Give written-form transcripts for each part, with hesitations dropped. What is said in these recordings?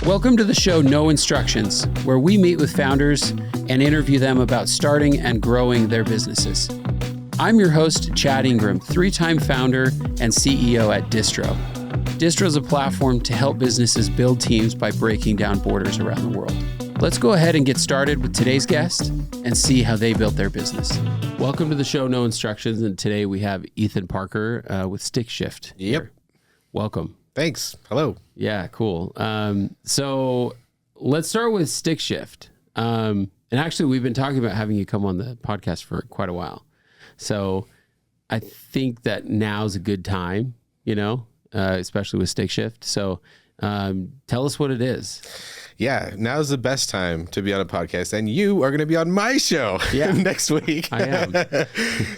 Welcome to the show No Instructions, where we meet with founders and interview them about starting and growing their businesses. I'm your host, Chad Ingram, 3-time founder and CEO at Distro. Distro is a platform to help businesses build teams by breaking down borders around the world. Let's go ahead and get started with today's guest and see how they built their business. Welcome to the show No Instructions, and today we have Ethan Parker with Stick Shift. Yep. Welcome. Thanks. Hello. Yeah, cool. So let's start with Stick Shift. And actually, we've been talking about having you come on the podcast for quite a while. So I think that now's a good time, especially with Stick Shift. So tell us what it is. Yeah, now's the best time to be on a podcast, and you are going to be on my show next week. I am.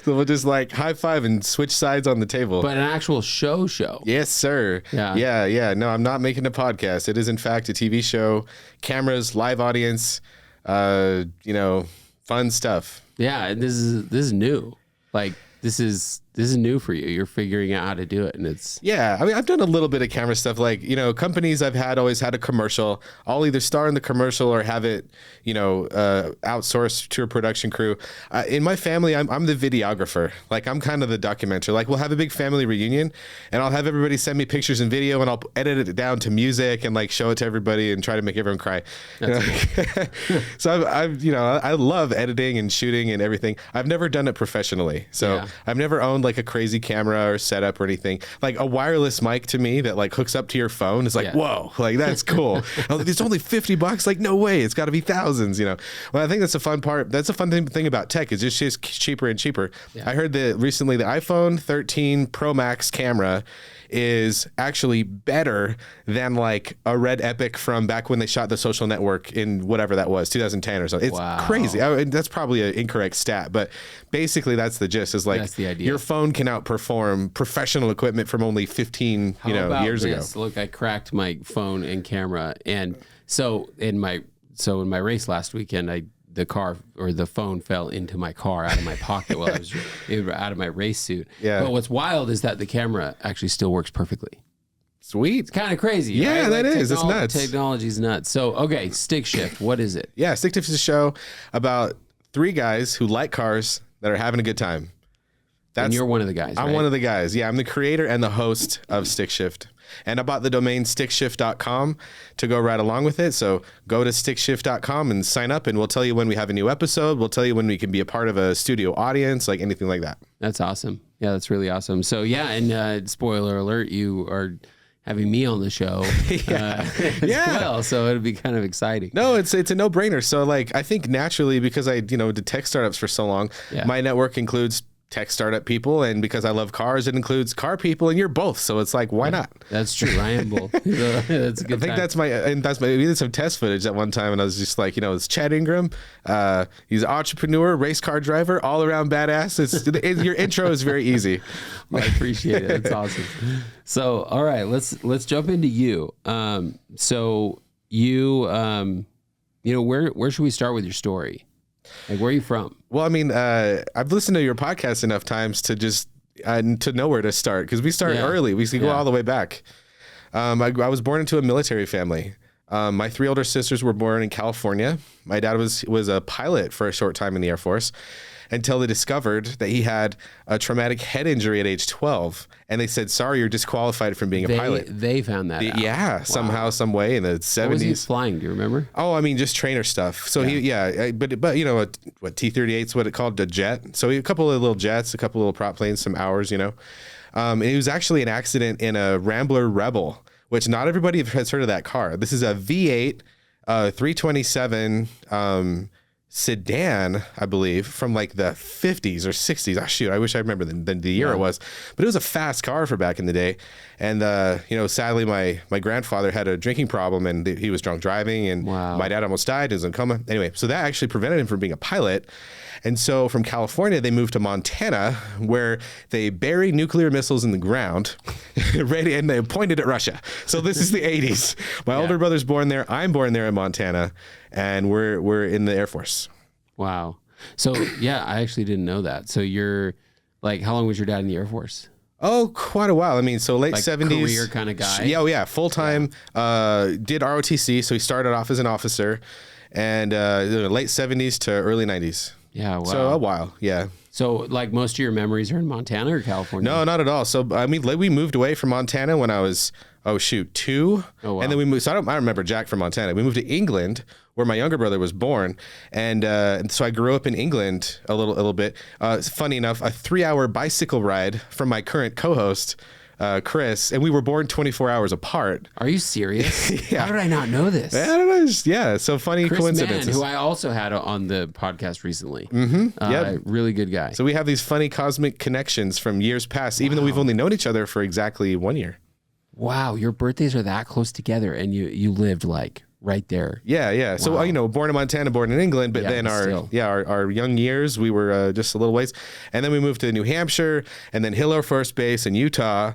So we'll just high five and switch sides on the table. But an actual show. Yes, sir. Yeah. No, I'm not making a podcast. It is, in fact, a TV show, cameras, live audience, fun stuff. Yeah, and this is new. This is new for you. You're figuring out how to do it, and it's... Yeah, I mean, I've done a little bit of camera stuff. Companies I've always had a commercial. I'll either star in the commercial or have it, outsourced to a production crew. In my family, I'm the videographer. I'm kind of the documenter. We'll have a big family reunion, and I'll have everybody send me pictures and video, and I'll edit it down to music and show it to everybody and try to make everyone cry. So I love editing and shooting and everything. I've never done it professionally, so I've never owned a crazy camera or setup or anything. A wireless mic to me that hooks up to your phone is whoa, that's cool. It's only $50. No way, it's got to be thousands. Well, I think that's a fun part. That's a fun thing about tech is just cheaper and cheaper. I heard that recently the iPhone 13 Pro Max camera is actually better than a Red Epic from back when they shot The Social Network in whatever that was, 2010 or something. It's crazy. That's probably an incorrect stat, but basically that's the gist. Is that's the idea. Your phone can outperform professional equipment from only 15 years ago. Look, I cracked my phone and camera, and so in my race last weekend, the phone fell into my car out of my pocket while I was out of my race suit. Yeah. But what's wild is that the camera actually still works perfectly. Sweet. It's kind of crazy. Yeah, right? That is. It's nuts. Technology's nuts. So, okay, Stick Shift. What is it? Yeah, Stick Shift is a show about 3 guys who like cars that are having a good time. And you're one of the guys, I'm one of the guys. Yeah, I'm the creator and the host of Stick Shift. And I bought the domain stickshift.com to go right along with it. So go to stickshift.com and sign up, and we'll tell you when we have a new episode. We'll tell you when we can be a part of a studio audience, anything like that. That's awesome. Yeah, that's really awesome. So and spoiler alert, you are having me on the show as well. So it'll be kind of exciting. No, it's a no-brainer. So I think naturally, because I did tech startups for so long, my network includes tech startup people, and because I love cars, it includes car people, and you're both, so it's why not? That's true. I am both. That's a good I think we did some test footage at one time, and I was just it's Chad Ingram. He's an entrepreneur, race car driver, all around badass. Your intro is very easy. I appreciate it. That's awesome. So all right, let's jump into you. So you where should we start with your story? Where are you from? Well, I mean, I've listened to your podcast enough times to just to know where to start, because we start early. We go all the way back. I was born into a military family. My 3 older sisters were born in California. My dad was a pilot for a short time in the Air Force, until they discovered that he had a traumatic head injury at age 12. And they said, sorry, you're disqualified from being a pilot. They found that out. Yeah, somehow, some way in the 70s. What was he flying? Do you remember? Oh, I mean, just trainer stuff. So but what T-38's what it called, a jet. So a couple of little jets, a couple of little prop planes, some hours, and it was actually an accident in a Rambler Rebel, which not everybody has heard of that car. This is a V8 327 sedan, I believe, from the 50s or 60s. Oh, shoot, I wish I remember the year it was. But it was a fast car for back in the day. And, sadly, my grandfather had a drinking problem, and he was drunk driving, and my dad almost died. He was in coma. Anyway, so that actually prevented him from being a pilot. And so from California, they moved to Montana, where they bury nuclear missiles in the ground, ready, and they pointed at Russia. So this is the 80s. My older brother's born there. I'm born there in Montana, and we're in the Air Force. Wow. So I actually didn't know that. So you're how long was your dad in the Air Force? Oh, quite a while. I mean, so late Like 70s. career kind of guy? Yeah, oh, yeah. Full time. Did ROTC. So he started off as an officer, and late 70s to early 90s. Yeah, wow. So a while. Yeah. So like most of your memories are in Montana or California? No, not at all. So I mean, we moved away from Montana when I was 2. Oh, wow. And then we moved. So I remember Jack from Montana. We moved to England, where my younger brother was born, and so I grew up in England a little bit. Funny enough, a 3-hour bicycle ride from my current co-host, Chris, and we were born 24 hours apart. Are you serious? Yeah. How did I not know this? I don't know. Yeah, so funny Chris coincidences. Mann, who I also had on the podcast recently. Yep. Really good guy. So we have these funny cosmic connections from years past, even though we've only known each other for exactly 1 year. Wow, your birthdays are that close together, and you lived like right there. Yeah, yeah. So born in Montana, born in England, but then our young years, we were just a little ways, and then we moved to New Hampshire, and then Hill Air Force Base in Utah.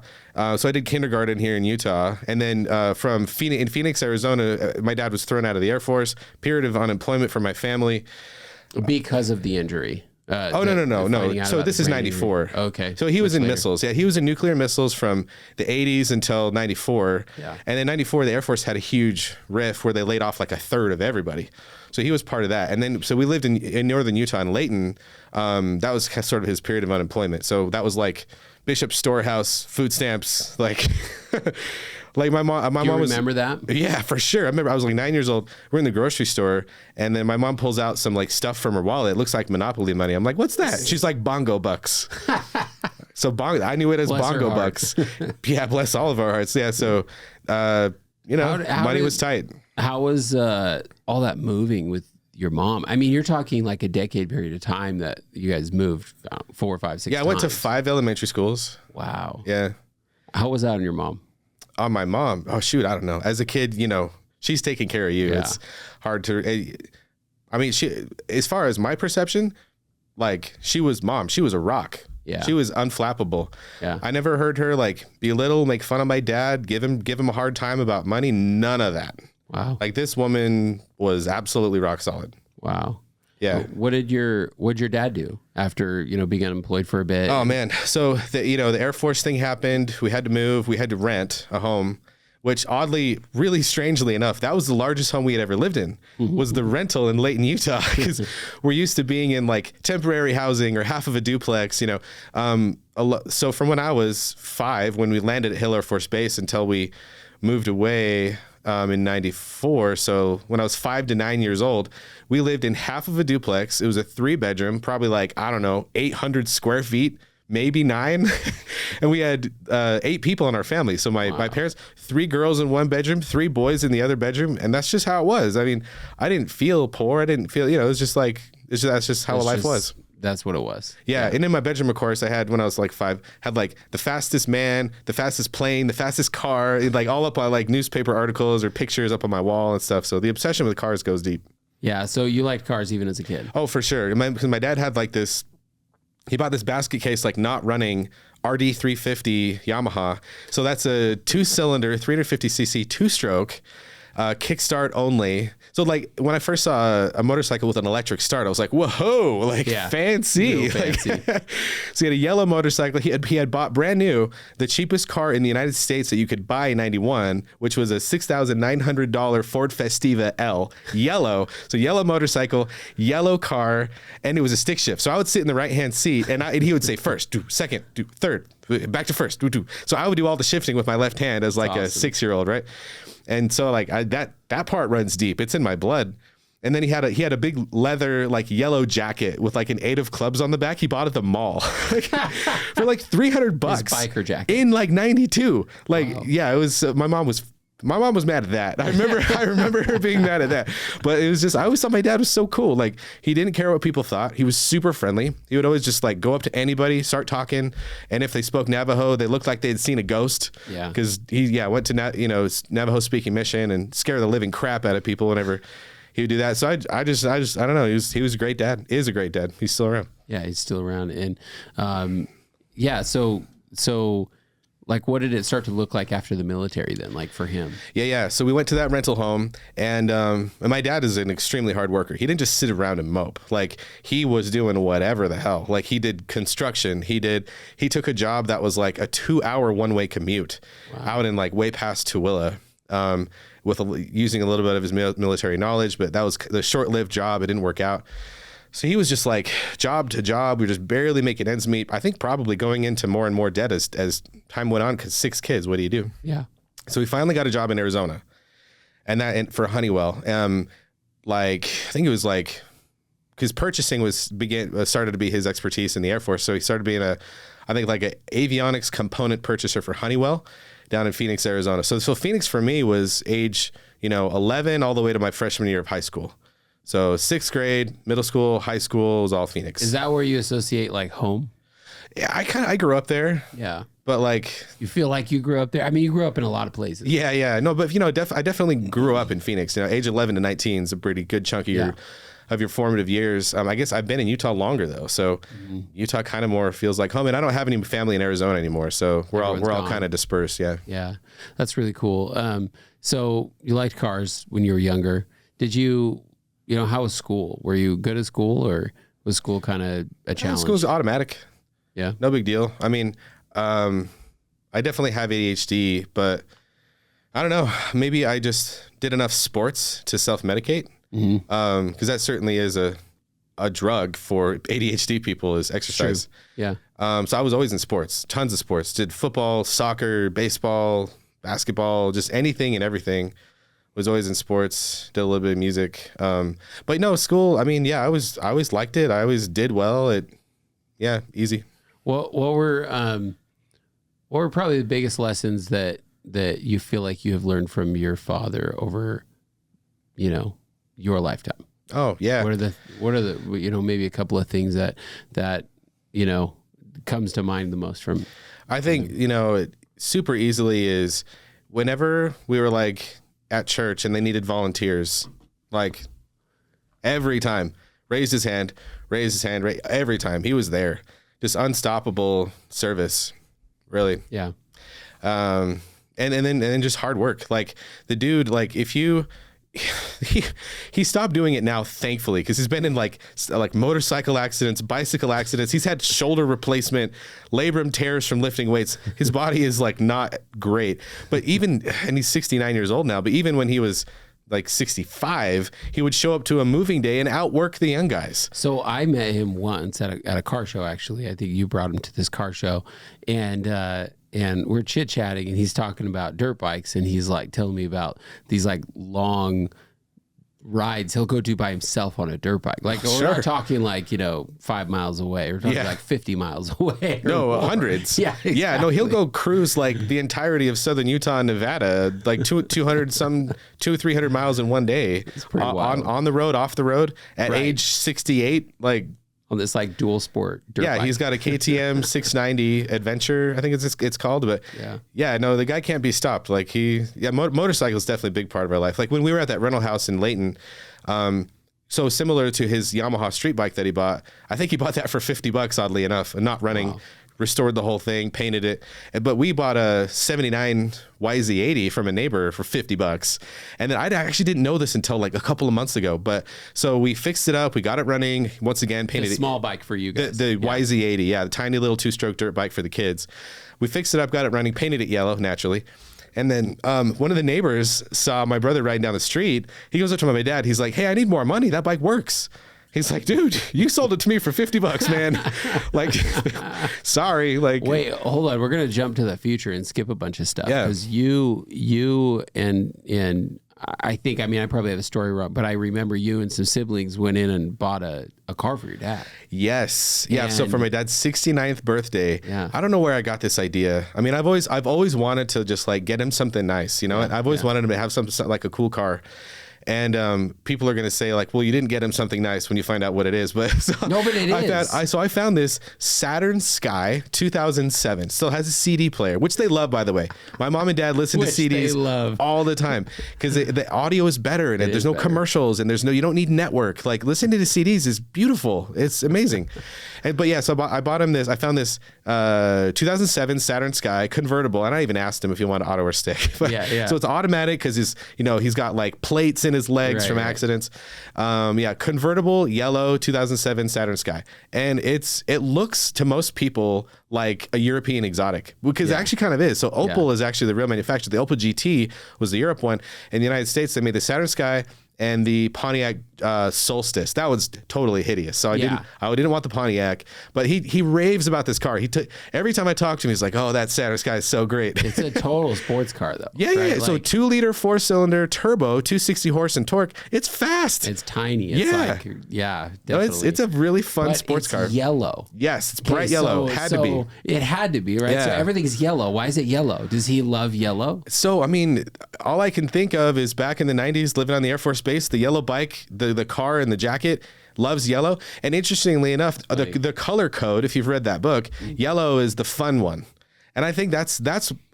So I did kindergarten here in Utah, and then from Phoenix, Arizona, my dad was thrown out of the Air Force. Period of unemployment for my family Because of the injury. No. So this is 94. Okay. So he was in missiles. Yeah, he was in nuclear missiles from the 80s until 94. Yeah. And then 94, the Air Force had a huge riff where they laid off like a third of everybody. So he was part of that. And then, so we lived in northern Utah in Layton. That was sort of his period of unemployment. So that was like Bishop's Storehouse, food stamps, like... Like my mom was. Remember that? Yeah, for sure. I remember I was like 9 years old. We're in the grocery store, and then my mom pulls out some like stuff from her wallet. It looks like Monopoly money. I'm like, "What's that?" She's like, "Bongo bucks." So I knew it as bongo bucks. Yeah, bless all of our hearts. Yeah. So, money was tight. How was all that moving with your mom? I mean, you're talking like a decade period of time that you guys moved 4, 5, 6. Yeah, I went to 5 elementary schools. Wow. Yeah. How was that on your mom? On my mom, I don't know. As a kid, she's taking care of you. Yeah. It's hard to. I mean, she, as far as my perception, like she was mom. She was a rock. Yeah. She was unflappable. Yeah. I never heard her like belittle, make fun of my dad, give him a hard time about money. None of that. Wow. Like this woman was absolutely rock solid. Wow. Yeah. What'd your dad do after, being unemployed for a bit? Oh man. So the Air Force thing happened. We had to move. We had to rent a home, which oddly, really strangely enough, that was the largest home we had ever lived in, was the rental in Layton, Utah. Because we're used to being in like temporary housing or half of a duplex, So from when I was 5, when we landed at Hill Air Force Base until we moved away in 94. So when I was 5 to 9 years old, we lived in half of a duplex. It was a 3-bedroom, probably like, 800 square feet, maybe 9. And we had 8 people in our family. So my parents, 3 girls in 1 bedroom, 3 boys in the other bedroom. And that's just how it was. I mean, I didn't feel poor. I didn't feel, it was just like, that's just how life was. That's what it was. Yeah. And in my bedroom, of course, I had, when I was like 5, had like the fastest man, the fastest plane, the fastest car, like all up on like newspaper articles or pictures up on my wall and stuff. So the obsession with cars goes deep. Yeah. So you liked cars even as a kid? Oh, for sure. Because my dad had like this, he bought this basket case, like not running RD 350 Yamaha. So that's a 2-cylinder, 350cc 2-stroke. Kickstart only. So like when I first saw a motorcycle with an electric start, I was like, whoa, like fancy. Fancy. So he had a yellow motorcycle. He had bought brand new, the cheapest car in the United States that you could buy in 91, which was a $6,900 Ford Festiva L, yellow. So yellow motorcycle, yellow car, and it was a stick shift. So I would sit in the right-hand seat and he would say first, do second, do third, back to first, do. So I would do all the shifting with my left hand as like a 6-year-old, right? And so like that part runs deep. It's in my blood. And then he had a big leather like yellow jacket with like an 8 of clubs on the back. He bought at the mall for like $300. His biker jacket in like 92. Like, wow. Yeah, it was, my mom was mad at that. I remember her being mad at that, but it was just, I always thought my dad was so cool. Like he didn't care what people thought. He was super friendly. He would always just like go up to anybody, start talking. And if they spoke Navajo, they looked like they'd seen a ghost. Yeah. Cause he went to, Navajo speaking mission and scare the living crap out of people whenever he would do that. So I just, I don't know. He was a great dad. Is a great dad. He's still around. Yeah. He's still around. And, so Like, what did it start to look like after the military then, like for him? Yeah. So we went to that rental home, and my dad is an extremely hard worker. He didn't just sit around and mope. Like, he was doing whatever the hell. Like, he did construction. He took a job that was like a 2-hour one-way commute out in like way past Tooele, using a little bit of his military knowledge, but that was the short-lived job. It didn't work out. So he was just like job to job. We were just barely making ends meet. I think probably going into more and more debt as time went on, because 6 kids, what do you do? Yeah. So we finally got a job in Arizona, and for Honeywell. Like, I think it was like, because purchasing started to be his expertise in the Air Force. So he started being an avionics component purchaser for Honeywell down in Phoenix, Arizona. So Phoenix for me was age, 11 all the way to my freshman year of high school. So 6th grade, middle school, high school was all Phoenix. Is that where you associate like home? Yeah, I grew up there. Yeah. But like, you feel like you grew up there? I mean, you grew up in a lot of places. Yeah. No, but I definitely grew up in Phoenix. Age 11 to 19 is a pretty good chunk of your formative years. I guess I've been in Utah longer though. So Utah kind of more feels like home, and I don't have any family in Arizona anymore. So we're all kind of dispersed. Yeah. Yeah. That's really cool. So you liked cars when you were younger. Did you, how was school? Were you good at school, or was school kind of a challenge? School's automatic. Yeah. No big deal. I mean, I definitely have ADHD, but I don't know. Maybe I just did enough sports to self-medicate. Because that certainly is a drug for ADHD people, is exercise. True. Yeah. So I was always in sports, tons of sports. Did football, soccer, baseball, basketball, just anything and everything. Was always in sports, did a little bit of music. But no, school, I mean, I always liked it. I always did well. Easy. What were probably the biggest lessons that you feel like you have learned from your father over, your lifetime? Oh yeah. What are the maybe a couple of things that comes to mind the most from? I think, super easily is whenever we were like at church and they needed volunteers, like every time, raised his hand, every time he was there, just unstoppable service, really. Yeah. And then just hard work. Like the dude, like he stopped doing it now, thankfully, because he's been in like motorcycle accidents, bicycle accidents. He's had shoulder replacement, labrum tears from lifting weights. His body is like not great, but and he's 69 years old now, but even when he was like 65, he would show up to a moving day and outwork the young guys. So I met him once at a car show, actually. I think you brought him to this car show, and we're chit-chatting, and he's talking about dirt bikes, and he's like telling me about these like long rides he'll go do by himself on a dirt bike. Like we're not talking like 5 miles away. We're talking like 50 miles away. No, hundreds. Yeah, exactly. Yeah. No, he'll go cruise like the entirety of southern Utah and Nevada, like 300 miles in one day. It's pretty wild. On the road, off the road at age 68, like. On this like dual sport dirt bike. He's got a KTM 690 Adventure, I think it's called, but no, the guy can't be stopped. Like motorcycle is definitely a big part of our life. Like when we were at that rental house in Layton, so similar to his Yamaha street bike that he bought, I think he bought that for $50, oddly enough, and not running. Wow. Restored the whole thing, painted it. But we bought a 79 YZ80 from a neighbor for $50. And then I actually didn't know this until like a couple of months ago. But so we fixed it up. We got it running. Once again, painted it. Small bike for you guys. The YZ80, the tiny little 2-stroke dirt bike for the kids. We fixed it up, got it running, painted it yellow, naturally. And then one of the neighbors saw my brother riding down the street. He goes up to my dad. He's like, "Hey, I need more money. That bike works." He's like, "Dude, you sold it to me for $50, man." Like, sorry. Like, wait, hold on. We're gonna jump to the future and skip a bunch of stuff. Yeah. Because you and I think, I probably have a story wrong, but I remember you and some siblings went in and bought a car for your dad. Yes. Yeah. So for my dad's 69th birthday, I don't know where I got this idea. I mean, I've always wanted to just like get him something nice, and I've always wanted him to have some like a cool car. And people are going to say like, well, you didn't get him something nice when you find out what it is. But no, but it is. I found this Saturn Sky 2007. Still has a CD player, which they love, by the way. My mom and dad listen to CDs all the time because the audio is better and there's no commercials and you don't need network. Like listening to CDs is beautiful. It's amazing. But yeah, so I bought him this. I found this 2007 Saturn Sky convertible, and I even asked him if he wanted auto or stick. But, so it's automatic because he's got like plates in his legs from accidents. Convertible yellow 2007 Saturn Sky, and it looks to most people like a European exotic, because it actually kind of is. So Opel is actually the real manufacturer. The Opel GT was the Europe one. In the United States, they made the Saturn Sky and the Pontiac Solstice. That was totally hideous. So I didn't want the Pontiac, but he raves about this car. Every time I talk to him, he's like, "Oh, that Saturn Sky is so great." It's a total sports car though. Yeah. Like, so 2-liter 4-cylinder turbo, 260 horse and torque. It's fast. It's tiny. It's definitely. No, it's a really fun sports car. Yellow. Yes, it's bright yellow. It had to be, right? Yeah. So everything's yellow. Why is it yellow? Does he love yellow? So I mean, all I can think of is back in the 90s, living on the Air Force Base, the yellow bike, the car and the jacket loves yellow. And interestingly enough, the color code, if you've read that book, yellow is the fun one. And I think that's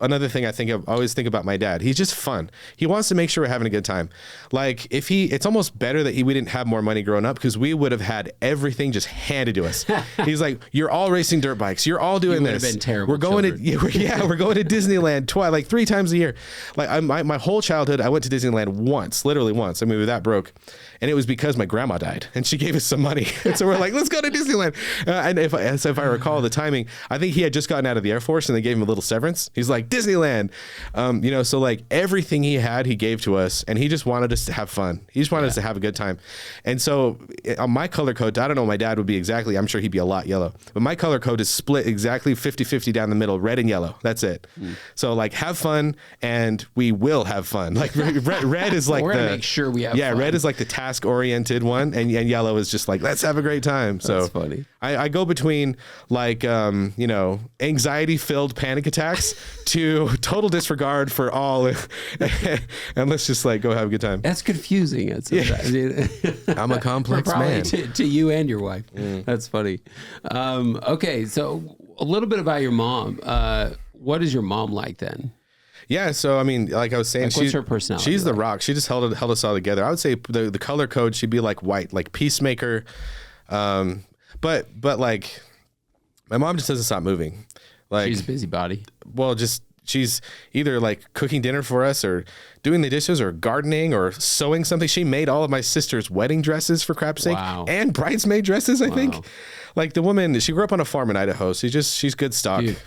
another thing I always think about my dad. He's just fun. He wants to make sure we're having a good time. Like it's almost better that we didn't have more money growing up, because we would have had everything just handed to us. He's like, you're all racing dirt bikes. You're all doing this. Been terrible. We're going to Disneyland like 3 times a year. Like my whole childhood, I went to Disneyland literally once. I mean, we were that broke. And it was because my grandma died and she gave us some money. And so we're like, let's go to Disneyland. And if I recall the timing, I think he had just gotten out of the Air Force and they gave him a little severance. He's like, Disneyland. So like everything he had, he gave to us, and he just wanted us to have fun. He just wanted us to have a good time. And so on my color code, I don't know what my dad would be exactly. I'm sure he'd be a lot yellow. But my color code is split exactly 50-50 down the middle, red and yellow. That's it. So like have fun, and we will have fun. Like red is like we're gonna make sure we have fun. Red is like the task-oriented one, and yellow is just like, let's have a great time. So that's funny. I go between like anxiety-filled panic attacks to total disregard for all, and let's just like go have a good time. That's confusing. I'm a complex man. To you and your wife. That's funny. Okay, so a little bit about your mom. What is your mom like then? Yeah, so I mean, like I was saying, what's her personality? She's the rock. She just held us all together. I would say the color code, she'd be like white, like peacemaker. But like my mom just doesn't stop moving. Like she's a busybody. Well, just she's either like cooking dinner for us or doing the dishes or gardening or sewing something. She made all of my sister's wedding dresses, for crap's sake, and bridesmaid dresses, I think. Like the woman, she grew up on a farm in Idaho, so she's good stock. Dude,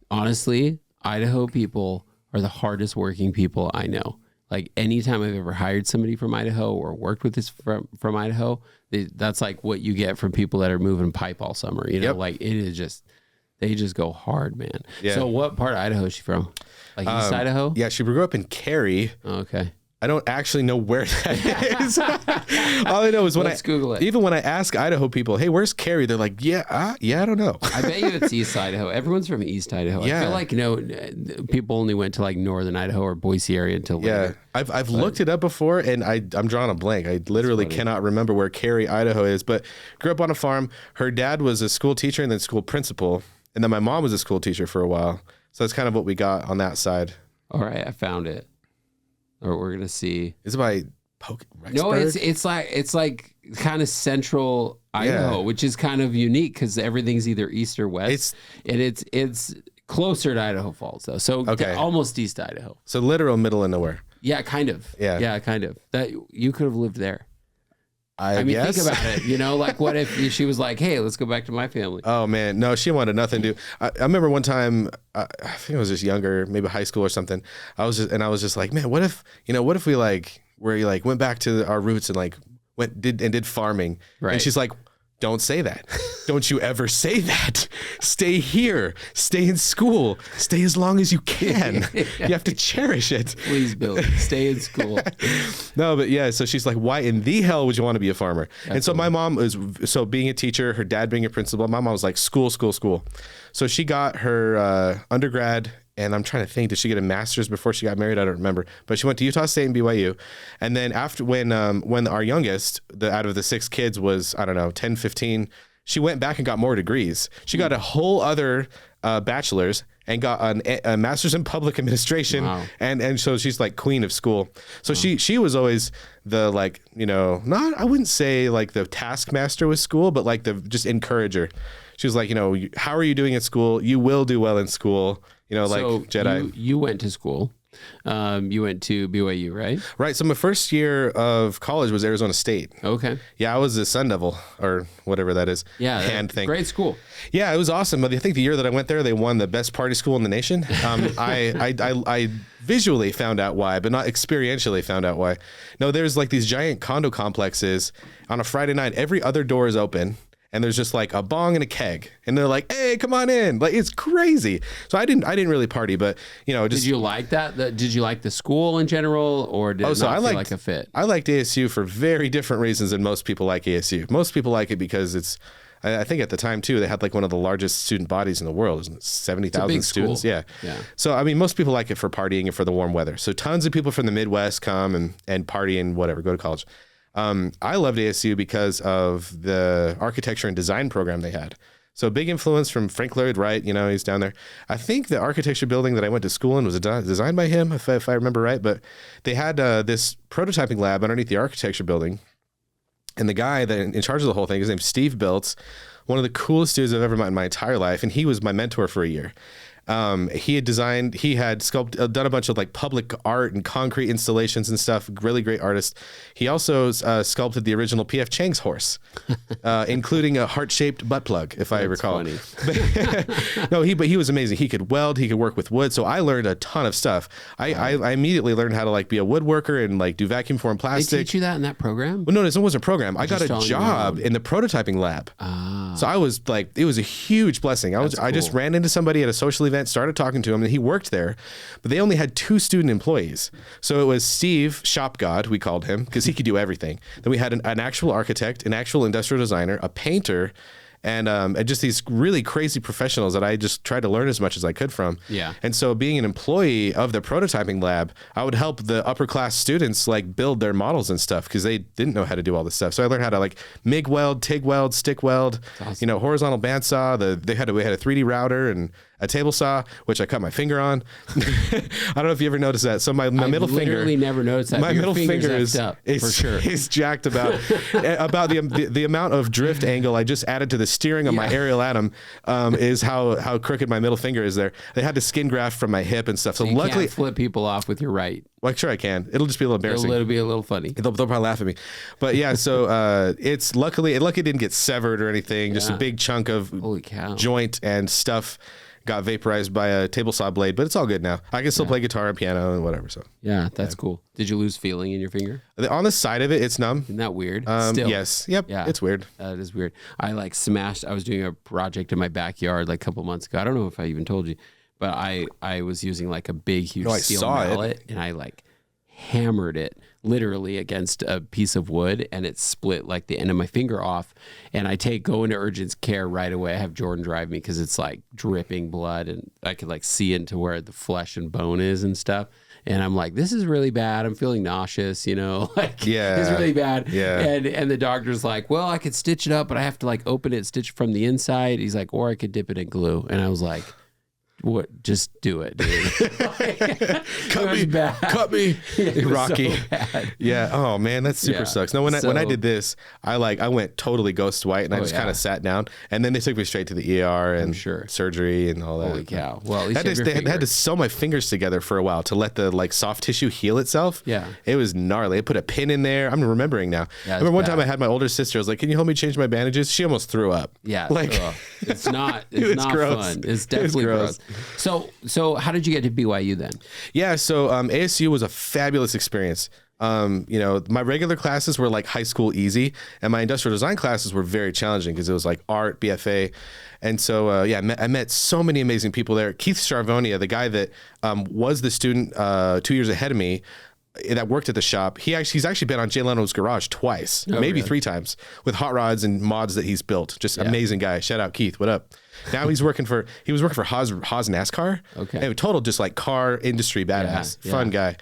honestly, Idaho people are the hardest working people I know. Like anytime I've ever hired somebody from Idaho or worked with this from Idaho, that's like what you get from people that are moving pipe all summer. You know, like it is just, they just go hard, man. Yeah. So what part of Idaho is she from? Like East Idaho? Yeah, she grew up in Cary. Okay. I don't actually know where that is. All I know is Let's Google it. Even when I ask Idaho people, hey, where's Cary? They're like, I don't know. I bet you it's East Idaho. Everyone's from East Idaho. Yeah. I feel like, people only went to like Northern Idaho or Boise area until later. I've looked it up before, and I'm drawing a blank. I literally cannot remember where Cary, Idaho is, but grew up on a farm. Her dad was a school teacher and then school principal. And then my mom was a school teacher for a while. So that's kind of what we got on that side. All right. I found it. Or we're gonna see. Is it by Rexburg? No, it's like kind of central Idaho, which is kind of unique because everything's either east or west. It's closer to Idaho Falls though, so almost East Idaho. So literal middle of nowhere. Yeah, kind of. Yeah, kind of. That you could have lived there. I mean, think about it. Like what if she was like, "Hey, let's go back to my family." Oh man, no, she wanted nothing to do. I remember one time, I think I was just younger, maybe high school or something. I was just like, man, what if we went back to our roots and like did farming? Right. And she's like, don't say that. Don't you ever say that. Stay here. Stay in school. Stay as long as you can. You have to cherish it. Please, Bill, stay in school. No, but yeah, so she's like, why in the hell would you want to be a farmer? And so my mom being a teacher, her dad being a principal, my mom was like, school. So she got her undergrad and I'm trying to think, did she get a master's before she got married? I don't remember, but she went to Utah State and BYU. And then after, when our youngest, out of the 6 kids was, I don't know, 10, 15, she went back and got more degrees. She got a whole other bachelor's and got a master's in public administration. Wow. And so she's like queen of school. So she was always the, like, you know, not, I wouldn't say like the taskmaster with school, but like the just encourager. She was like, you know, how are you doing at school? You will do well in school. You know, like so Jedi. You went to school. You went to BYU, right? Right. So my first year of college was Arizona State. Okay. Yeah, I was a Sun Devil or whatever that is. Yeah, hand thing. Great school. Yeah, it was awesome. But I think the year that I went there, they won the best party school in the nation. I visually found out why, but not experientially found out why. No, there's like these giant condo complexes. On a Friday night, every other door is open. And there's just like a bong and a keg, and they're like, "Hey, come on in!" Like, it's crazy. So I didn't really party, but you know, just. Did you like that? Did you like the school in general, or did it not feel like a fit? I liked ASU for very different reasons than most people like ASU. Most people like it because it's. I think at the time too, they had like one of the largest student bodies in the world. It was 70,000 students. School. Yeah. So I mean, most people like it for partying and for the warm weather. So tons of people from the Midwest come and party and whatever, go to college. I loved ASU because of the architecture and design program they had. So big influence from Frank Lloyd Wright, you know, he's down there. I think the architecture building that I went to school in was designed by him, if I remember right. But they had this prototyping lab underneath the architecture building. And the guy that in charge of the whole thing, his name's Steve Biltz, one of the coolest dudes I've ever met in my entire life. And he was my mentor for a year. He had done a bunch of like public art and concrete installations and stuff. Really great artist. He also sculpted the original P.F. Chang's horse, including a heart-shaped butt plug, if I recall. Funny. No, but he was amazing. He could weld. He could work with wood. So I learned a ton of stuff. I immediately learned how to like be a woodworker and like do vacuum form plastic. They teach you that in that program? Well, no, it wasn't a program. I got a job in the prototyping lab. So I was like, it was a huge blessing. I just ran into somebody at a social event, started talking to him, and he worked there, but they only had 2 student employees. So it was Steve, Shop God, we called him, because he could do everything. Then we had an actual architect, an actual industrial designer, a painter, and just these really crazy professionals that I just tried to learn as much as I could from. Yeah. And so being an employee of the prototyping lab, I would help the upper class students like build their models and stuff because they didn't know how to do all this stuff. So I learned how to like MIG weld, TIG weld, stick weld, awesome. You know, horizontal bandsaw. We had a 3D router and a table saw, which I cut my finger on. I don't know if you ever noticed that. So my middle finger. I literally never noticed that. My middle finger is for sure. Is jacked about the amount of drift angle I just added to the steering of my aerial atom is how crooked my middle finger is there. They had to skin graft from my hip and stuff. So you luckily, can't flip people off with your right. Well, sure I can. It'll just be a little embarrassing. It'll be a little funny. They'll probably laugh at me. But yeah, so it's luckily it didn't get severed or anything. Just a big chunk of holy cow joint and stuff got vaporized by a table saw blade, but it's all good now. I can still play guitar and piano and whatever. So yeah, that's cool. Did you lose feeling in your finger? On the side of it, it's numb. Isn't that weird? Still. Yes. Yep. Yeah. It's weird. That is weird. I like smashed. I was doing a project in my backyard like a couple months ago. I don't know if I even told you, but I was using like a big, huge steel mallet and I like hammered it literally against a piece of wood and it split like the end of my finger off, and I go into urgent care right away. I have Jordan drive me because it's like dripping blood and I could like see into where the flesh and bone is and stuff, and I'm like, this is really bad. I'm feeling nauseous, you know, like it's really bad. Yeah. And the doctor's like, well, I could stitch it up, but I have to like open it, stitch from the inside. He's like, or I could dip it in glue. And I was like, what? Just do it, dude. Cut me, Rocky. So yeah. Oh man, that super sucks. No, when I did this, I went totally ghost white, and I just kind of sat down, and then they took me straight to the ER and surgery and all that. Holy cow! Well, at least they had to sew my fingers together for a while to let the like soft tissue heal itself. Yeah, it was gnarly. They put a pin in there. I'm remembering now. Yeah, I remember one time I had my older sister. I was like, "Can you help me change my bandages?" She almost threw up. Yeah, like it's not. It's not gross. Fun. It's definitely gross. So how did you get to BYU then? Yeah, so ASU was a fabulous experience. You know, my regular classes were like high school easy, and my industrial design classes were very challenging because it was like art, BFA. And so, I met so many amazing people there. Keith Charvonia, the guy that was the student 2 years ahead of me, that worked at the shop. He's actually been on Jay Leno's garage twice, maybe really? 3 times with hot rods and mods that he's built. Just amazing guy. Shout out Keith. What up? Now he was working for Haas NASCAR. Okay. And total just like car industry badass, fun guy.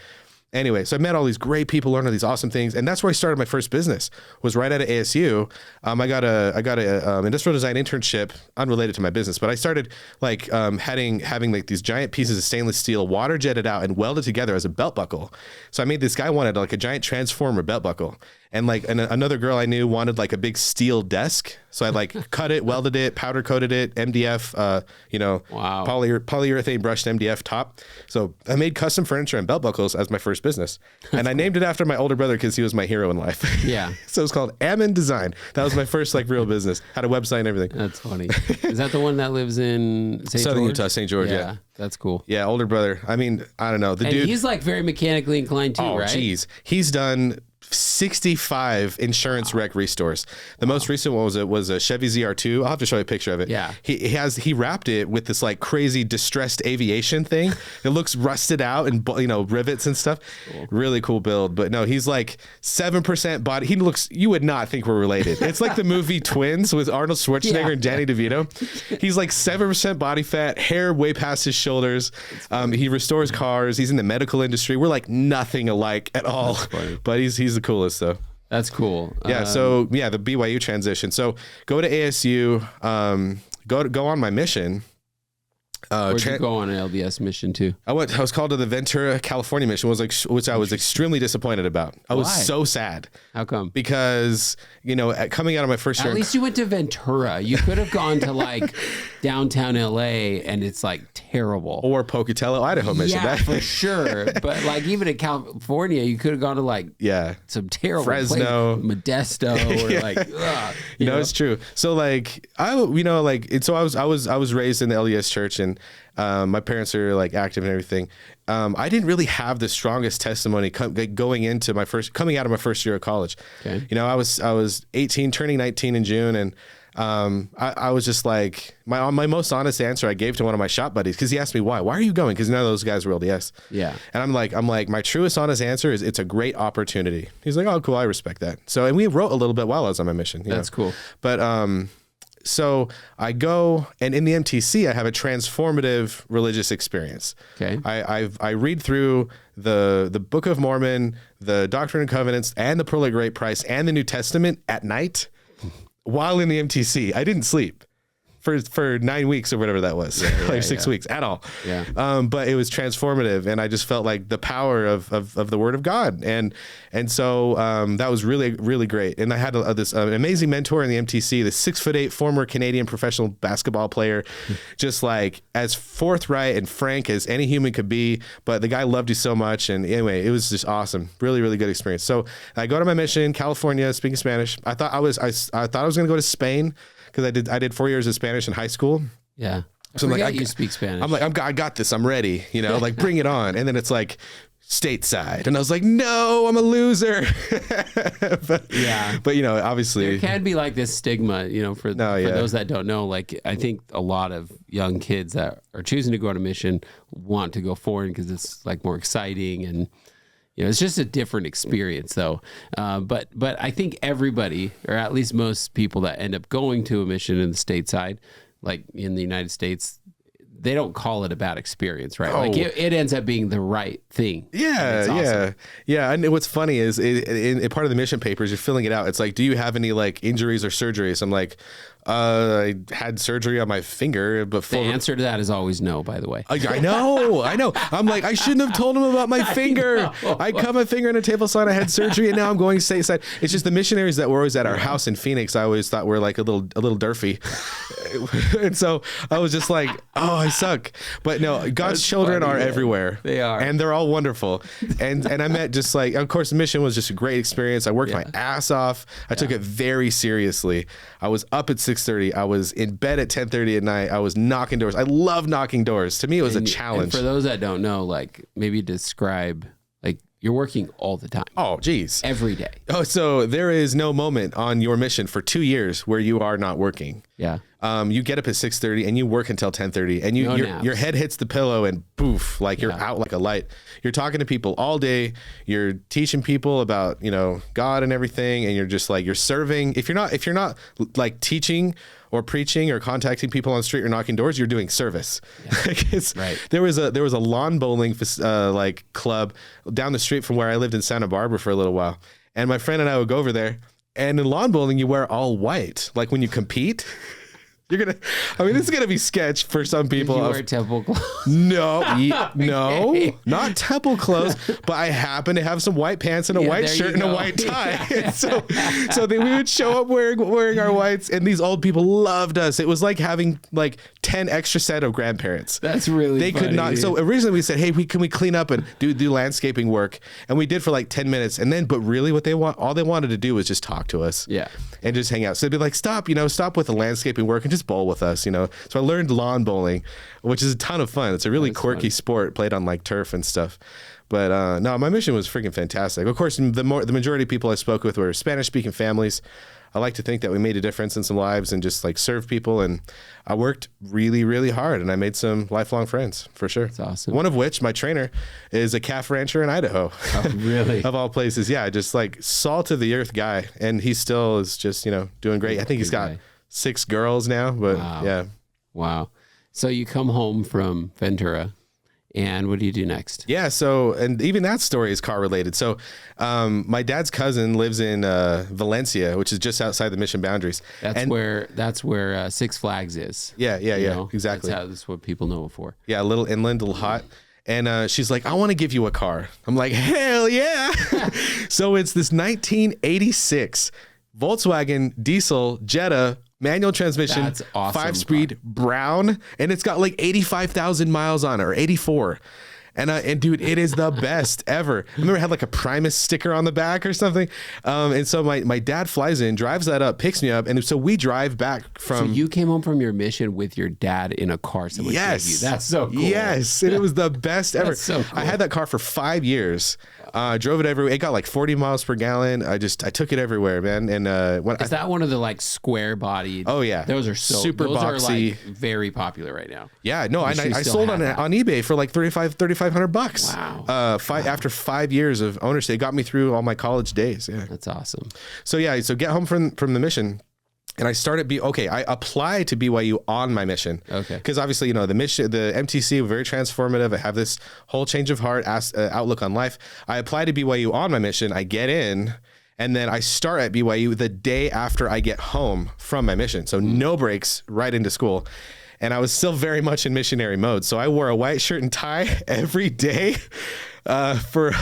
Anyway, so I met all these great people, learned all these awesome things, and that's where I started my first business. Was right out of ASU. I got a industrial design internship, unrelated to my business, but I started like having like these giant pieces of stainless steel water jetted out and welded together as a belt buckle. So I made this guy wanted like a giant transformer belt buckle, and like another girl I knew wanted like a big steel desk. So I like cut it, welded it, powder coated it, MDF, polyurethane brushed MDF top. So I made custom furniture and belt buckles as my first business. And I named it after my older brother because he was my hero in life. Yeah. So it's called Ammon Design. That was my first like real business. Had a website and everything. That's funny. Is that the one that lives in Southern Utah, St. George? Yeah. That's cool. Yeah, older brother. I mean, I don't know. The dude. He's like very mechanically inclined too, right? Oh, geez. He's done 65 insurance wreck restores. The most recent one was a Chevy ZR2. I'll have to show you a picture of it. Yeah. He wrapped it with this like crazy distressed aviation thing. It looks rusted out and rivets and stuff. Cool. Really cool build. But no, he's like 7% body. You would not think we're related. It's like the movie Twins with Arnold Schwarzenegger and Danny DeVito. He's like 7% body fat, hair way past his shoulders. He restores cars. He's in the medical industry. We're like nothing alike at all. But he's the coolest though. That's cool. Yeah. So the BYU transition. So go to ASU, go on my mission. Where'd you go on an LDS mission too? I was called to the Ventura, California mission, which I was extremely disappointed about. I was so sad. How come? Because, coming out of my first year. At least you went to Ventura. You could have gone to like downtown LA and it's like terrible. Or Pocatello, Idaho mission. Yeah, for sure. But like even in California, you could have gone to like some terrible Fresno, place, Modesto, or like it's true. So like I was raised in the LDS church, and my parents are like active and everything. I didn't really have the strongest testimony coming out of my first year of college. Okay. I was 18, turning 19 in June, and I was just like my most honest answer I gave to one of my shop buddies, because he asked me why are you going, because none of those guys were LDS. Yeah. And I'm like my truest honest answer is it's a great opportunity. He's like, oh cool, I respect that. So, and we wrote a little bit while I was on my mission. That's cool. But so I go, and in the MTC, I have a transformative religious experience. Okay. I read through the Book of Mormon, the Doctrine and Covenants, and the Pearl of Great Price, and the New Testament at night while in the MTC. I didn't sleep for 9 weeks or whatever that was, 6 weeks at all. Yeah. But it was transformative, and I just felt like the power of the Word of God, and so that was really, really great. And I had this amazing mentor in the MTC, this 6'8" former Canadian professional basketball player, just like as forthright and frank as any human could be. But the guy loved you so much, and anyway, it was just awesome, really, really good experience. So I go to my mission, California, speaking Spanish. I thought I was going to go to Spain, because I did 4 years of Spanish in high school. Yeah. So I'm like, you speak Spanish. I'm like, I got this. I'm ready. Like bring it on. And then it's like stateside, and I was like, no, I'm a loser. but obviously there can be like this stigma, for those that don't know. Like I think a lot of young kids that are choosing to go on a mission want to go foreign because it's like more exciting, and it's just a different experience though. But I think everybody, or at least most people that end up going to a mission in the stateside, like in the United States, they don't call it a bad experience, right? Like it ends up being the right thing. Yeah, awesome. Yeah. And what's funny is in part of the mission papers, you're filling it out. It's like, do you have any like injuries or surgeries? I'm like, I had surgery on my finger before. The answer to that is always no, by the way. I know. I'm like, I shouldn't have told him about my finger. I cut my finger in a table saw and I had surgery, and now I'm going stateside. It's just the missionaries that were always at our house in Phoenix, I always thought were like a little durfy. And so I was just like, oh, I suck. But no, God's children are everywhere. They are. And they're all wonderful. And I met just like, of course, the mission was just a great experience. I worked my ass off. I took it very seriously. I was up at 6:30. I was in bed at 10:30 at night. I was knocking doors. I love knocking doors. To me, it was a challenge. And for those that don't know, like maybe describe, like you're working all the time. Oh, geez. Every day. Oh, so there is no moment on your mission for 2 years where you are not working. Yeah. You get up at 6:30 and you work until 10:30, and your head hits the pillow and poof, like you're out like a light. You're talking to people all day. You're teaching people about, God and everything. And you're just like, you're serving. If you're not like teaching or preaching or contacting people on the street or knocking doors, you're doing service. Yeah. Right. There was a lawn bowling like club down the street from where I lived in Santa Barbara for a little while. And my friend and I would go over there, and in lawn bowling, you wear all white. Like when you compete, this is going to be sketch for some people. Did you wear temple clothes? No, no, not temple clothes, but I happen to have some white pants and a white shirt and a white tie. Yeah. so we would show up wearing our whites, and these old people loved us. It was like having like 10 extra set of grandparents. That's really They funny, could not. Dude. So originally we said, hey, can we clean up and do landscaping work? And we did for like 10 minutes. And then, but really all they wanted to do was just talk to us. Yeah. And just hang out. So they'd be like, stop with the landscaping work and just bowl with us, So I learned lawn bowling, which is a ton of fun. It's a really quirky sport played on like turf and stuff. But no, my mission was freaking fantastic. Of course, the majority of people I spoke with were Spanish speaking families. I like to think that we made a difference in some lives and just like served people. And I worked really, really hard, and I made some lifelong friends for sure. That's awesome. One of which, my trainer, is a calf rancher in Idaho. Oh, really? Of all places. Yeah. Just like salt of the earth guy. And he still is just, doing great. I think he's got 6 girls now, but yeah. Wow. So you come home from Ventura, and what do you do next? Yeah. So, and even that story is car related. So, my dad's cousin lives in Valencia, which is just outside the mission boundaries. That's where Six Flags is. Yeah. Exactly. That's what people know it for. Yeah. A little inland, a little hot. And she's like, I want to give you a car. I'm like, hell yeah. So it's this 1986 Volkswagen diesel Jetta manual transmission. That's awesome. 5-speed brown, and it's got like 85,000 miles on it, or 84. And dude, it is the best ever. I remember it had like a Primus sticker on the back or something. And so my dad flies in, drives that up, picks me up. And so we drive back from. So you came home from your mission with your dad in a car. Yes. Gave you. That's so cool. Yes. And it was the best ever. That's so cool. I had that car for 5 years. Drove it everywhere. It got like 40 miles per gallon. I took it everywhere, man. And is that one of the like square bodied? Oh yeah. Those are super those boxy. Are like very popular right now. Yeah. No, I sold on eBay for like $3,500. Wow. After 5 years of ownership, it got me through all my college days. Yeah. That's awesome. So yeah. So get home from the mission. And I started I applied to BYU on my mission. Okay. Because obviously, the mission, the MTC, very transformative. I have this whole change of heart outlook on life. I applied to BYU on my mission. I get in, and then I start at BYU the day after I get home from my mission. So no breaks, right into school. And I was still very much in missionary mode. So I wore a white shirt and tie every day for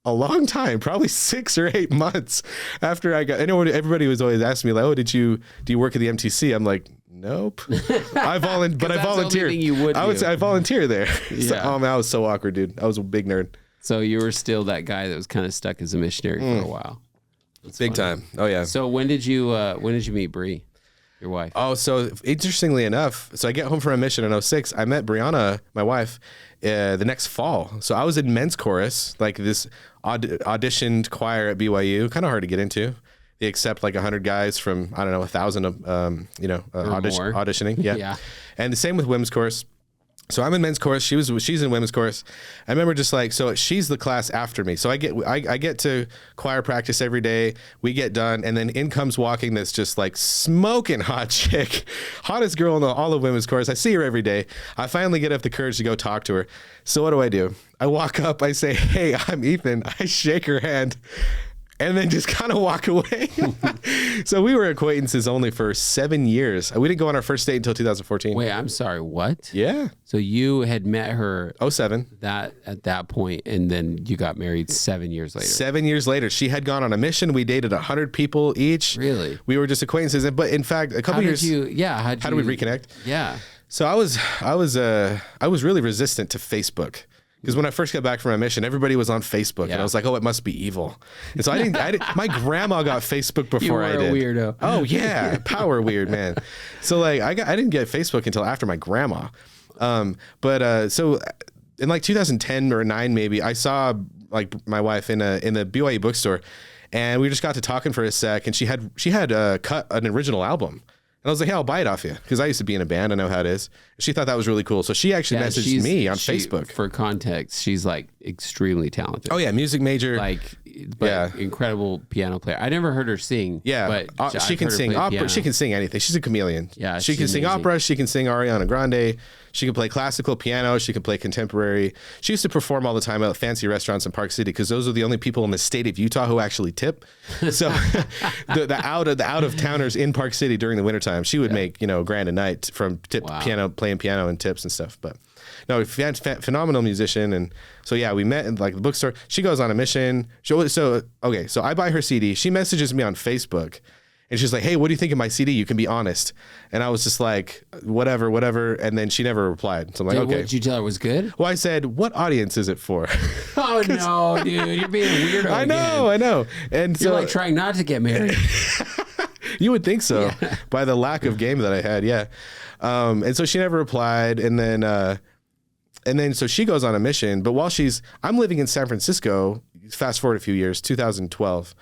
a long time, probably 6 or 8 months after I got. Everybody was always asking me like, "Oh, do you work at the MTC?" I'm like, "Nope." I volunteered. I would say I volunteer there. Yeah. So, I was so awkward, dude. I was a big nerd. So you were still that guy that was kind of stuck as a missionary for a while. That's big funny. Time. Oh yeah. So when did you meet Bree, your wife? Oh, so interestingly enough, so I get home from a mission in 06. I met Brianna, my wife, the next fall. So I was in men's chorus, like this auditioned choir at BYU. Kind of hard to get into. They accept like 100 guys from, I don't know, 1,000 auditioning. Yeah. Yeah. And the same with women's chorus. So I'm in men's chorus. She's in women's chorus. I remember just like, so she's the class after me. So I get to choir practice every day. We get done, and then in comes walking this just like smoking hot chick, hottest girl in all of women's chorus. I see her every day. I finally get up the courage to go talk to her. So what do? I walk up. I say, "Hey, I'm Ethan." I shake her hand. And then just kind of walk away. So we were acquaintances only for 7 years. We didn't go on our first date until 2014. Wait, I'm sorry. What? Yeah. So you had met her 07. At that point, and then you got married 7 years later. 7 years later, she had gone on a mission. We dated 100 people each. Really? We were just acquaintances. But in fact, a couple years. How did we reconnect? Yeah. So I was really resistant to Facebook. Because when I first got back from my mission, everybody was on Facebook, and I was like, "Oh, it must be evil." And so I didn't. My grandma got Facebook before I did. You were a weirdo. Oh yeah, power weird man. So like, I didn't get Facebook until after my grandma. So in like 2010 or 9 maybe, I saw like my wife in the BYU bookstore, and we just got to talking for a sec, and she had cut an original album. And I was like, hey, I'll buy it off you because I used to be in a band. I know how it is. She thought that was really cool. So she actually messaged me on Facebook. For context, she's like extremely talented. Oh, yeah. Music major. Incredible piano player. I never heard her sing. Yeah. But she can sing opera. She can sing anything. She's a chameleon. Yeah. She can sing opera. She can sing Ariana Grande. She can play classical piano. She can play contemporary. She used to perform all the time at fancy restaurants in Park City because those are the only people in the state of Utah who actually tip. So the out of towners in Park City during the wintertime, she would make, grand a night from playing piano and tips and stuff. But no, phenomenal musician. And so, yeah, we met in like the bookstore. She goes on a mission. So I buy her CD. She messages me on Facebook. And she's like, hey, what do you think of my CD? You can be honest. And I was just like, whatever. And then she never replied. So I'm like, okay. What did you tell her was good? Well, I said, what audience is it for? Oh, no, dude. You're being a weirdo I know. And you're like trying not to get married. You would think so by the lack of game that I had. Yeah. And so she never replied. And then so she goes on a mission. But while I'm living in San Francisco, fast forward a few years, 2012.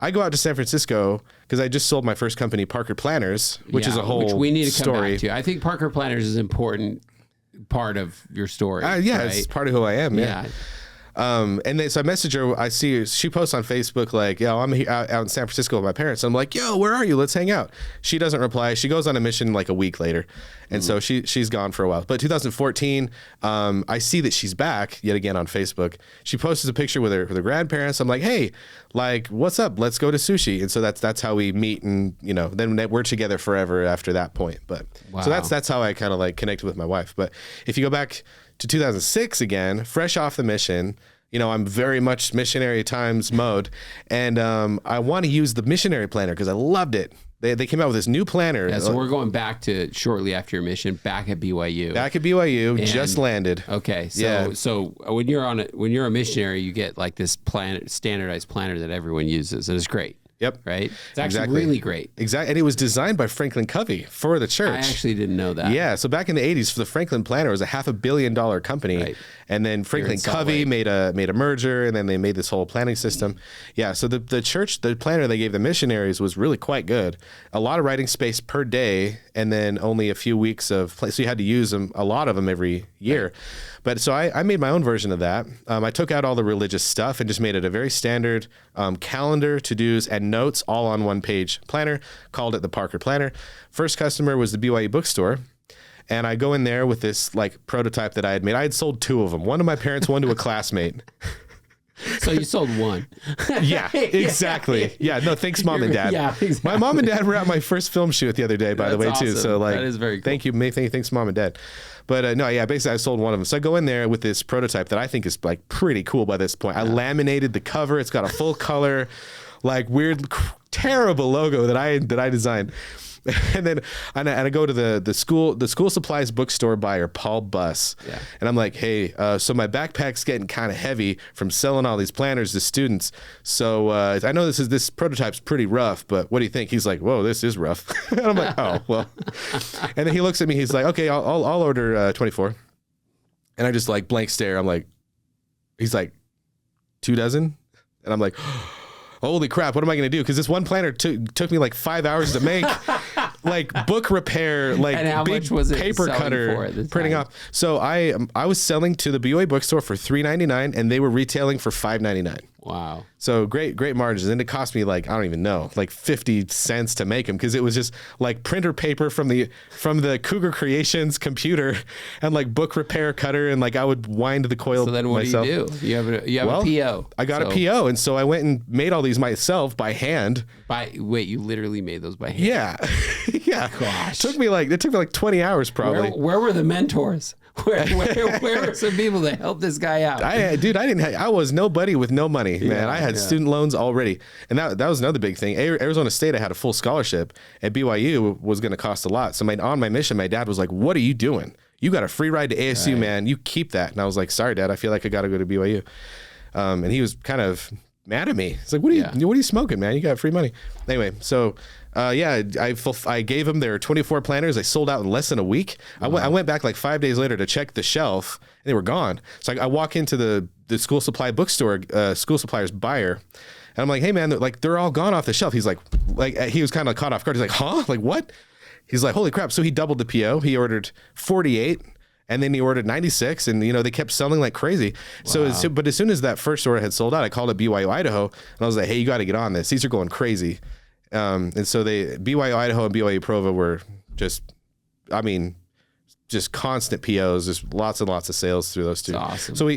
I go out to San Francisco because I just sold my first company, Parker Planners, which is a whole which we need to story. Come back to. I think Parker Planners is an important part of your story. Yeah, right? It's part of who I am. Yeah. And then so I message her. I see her, she posts on Facebook like, "Yo, I'm here, out in San Francisco with my parents." I'm like, "Yo, where are you? Let's hang out." She doesn't reply. She goes on a mission like a week later, and so she's gone for a while. But 2014, I see that she's back yet again on Facebook. She posts a picture with her grandparents. I'm like, "Hey, like, what's up? Let's go to sushi." And so that's how we meet, and then we're together forever after that point. But so that's how I kind of like connected with my wife. But if you go back to 2006 again, fresh off the mission, I'm very much missionary times mode. And I want to use the missionary planner because I loved it. They came out with this new planner. Yeah, so we're going back to shortly after your mission, back at BYU. Back at BYU, and just landed. Okay, so when you're a missionary, you get like this standardized planner that everyone uses, and it's great. Yep. Right? It's actually really great. Exactly. And it was designed by Franklin Covey for the church. I actually didn't know that. Yeah. So back in the 80s, the Franklin Planner was a $500 million company. Right. And then Franklin Covey made a merger, and then they made this whole planning system. Yeah. So the church, the planner they gave the missionaries was really quite good. A lot of writing space per day, and then only a few weeks of play. So you had to use them, a lot of them every year. Right. But so I made my own version of that. I took out all the religious stuff and just made it a very standard calendar, to-dos, and notes all on one page planner, called it the Parker Planner. First customer was the BYU bookstore. And I go in there with this like prototype that I had made. I had sold 2 of them. One to my parents, one to a classmate. So you sold one. Yeah, exactly. Yeah, no, thanks, Mom and Dad. Yeah, exactly. My mom and dad were at my first film shoot the other day, by the way, awesome. too. So like, that is very cool. Thank you. Thanks, Mom and Dad. But basically I sold one of them. So I go in there with this prototype that I think is like pretty cool by this point. I laminated the cover. It's got a full color, like weird, terrible logo that I designed. And then I go to the school supplies bookstore buyer, Paul Buss. Yeah. And I'm like, hey, so my backpack's getting kind of heavy from selling all these planners to students. So I know this prototype's pretty rough, but what do you think? He's like, whoa, this is rough. And I'm like, oh, well. And then he looks at me. He's like, okay, I'll order 24. And I just like blank stare. I'm like, he's like, 2 dozen? And I'm like, holy crap, what am I going to do? Because this one planner took me like 5 hours to make. Like book repair, like and how big much was it paper cutter, printing off. So I was selling to the BYU bookstore for $3.99, and they were retailing for $5.99. Wow. So great margins. And it cost me like, I don't even know, like 50 cents to make them, because it was just like printer paper from the Cougar Creations computer and like book repair cutter, and like I would wind the coil myself. So then what do you do? You have a PO. I got a PO, and so I went and made all these myself by hand. Wait, you literally made those by hand? Yeah. Yeah. Gosh. It took me like 20 hours probably. Where were the mentors? Where were some people that helped this guy out? I was nobody with no money, man. I had student loans already. And that was another big thing. Arizona State, I had a full scholarship. At BYU was going to cost a lot. So on my mission, my dad was like, what are you doing? You got a free ride to ASU, man. You keep that. And I was like, sorry, Dad, I feel like I got to go to BYU. And he was kind of mad at me. He's like, what are you smoking, man? You got free money. Anyway, so I gave them their 24 planners. They sold out in less than a week. I went back like 5 days later to check the shelf, and they were gone. So I walk into the school supply bookstore, school suppliers buyer, and I'm like, hey man, they're all gone off the shelf. He's like he was kind of caught off guard. He's like, huh? Like what? he's like, holy crap. So he doubled the PO. He ordered 48 and then he ordered 96 and, they kept selling like crazy. Wow. But as soon as that first order had sold out, I called up BYU Idaho and I was like, hey, you got to get on this. These are going crazy. And so BYU Idaho and BYU Provo were just constant POs, just lots and lots of sales through those two. That's awesome. So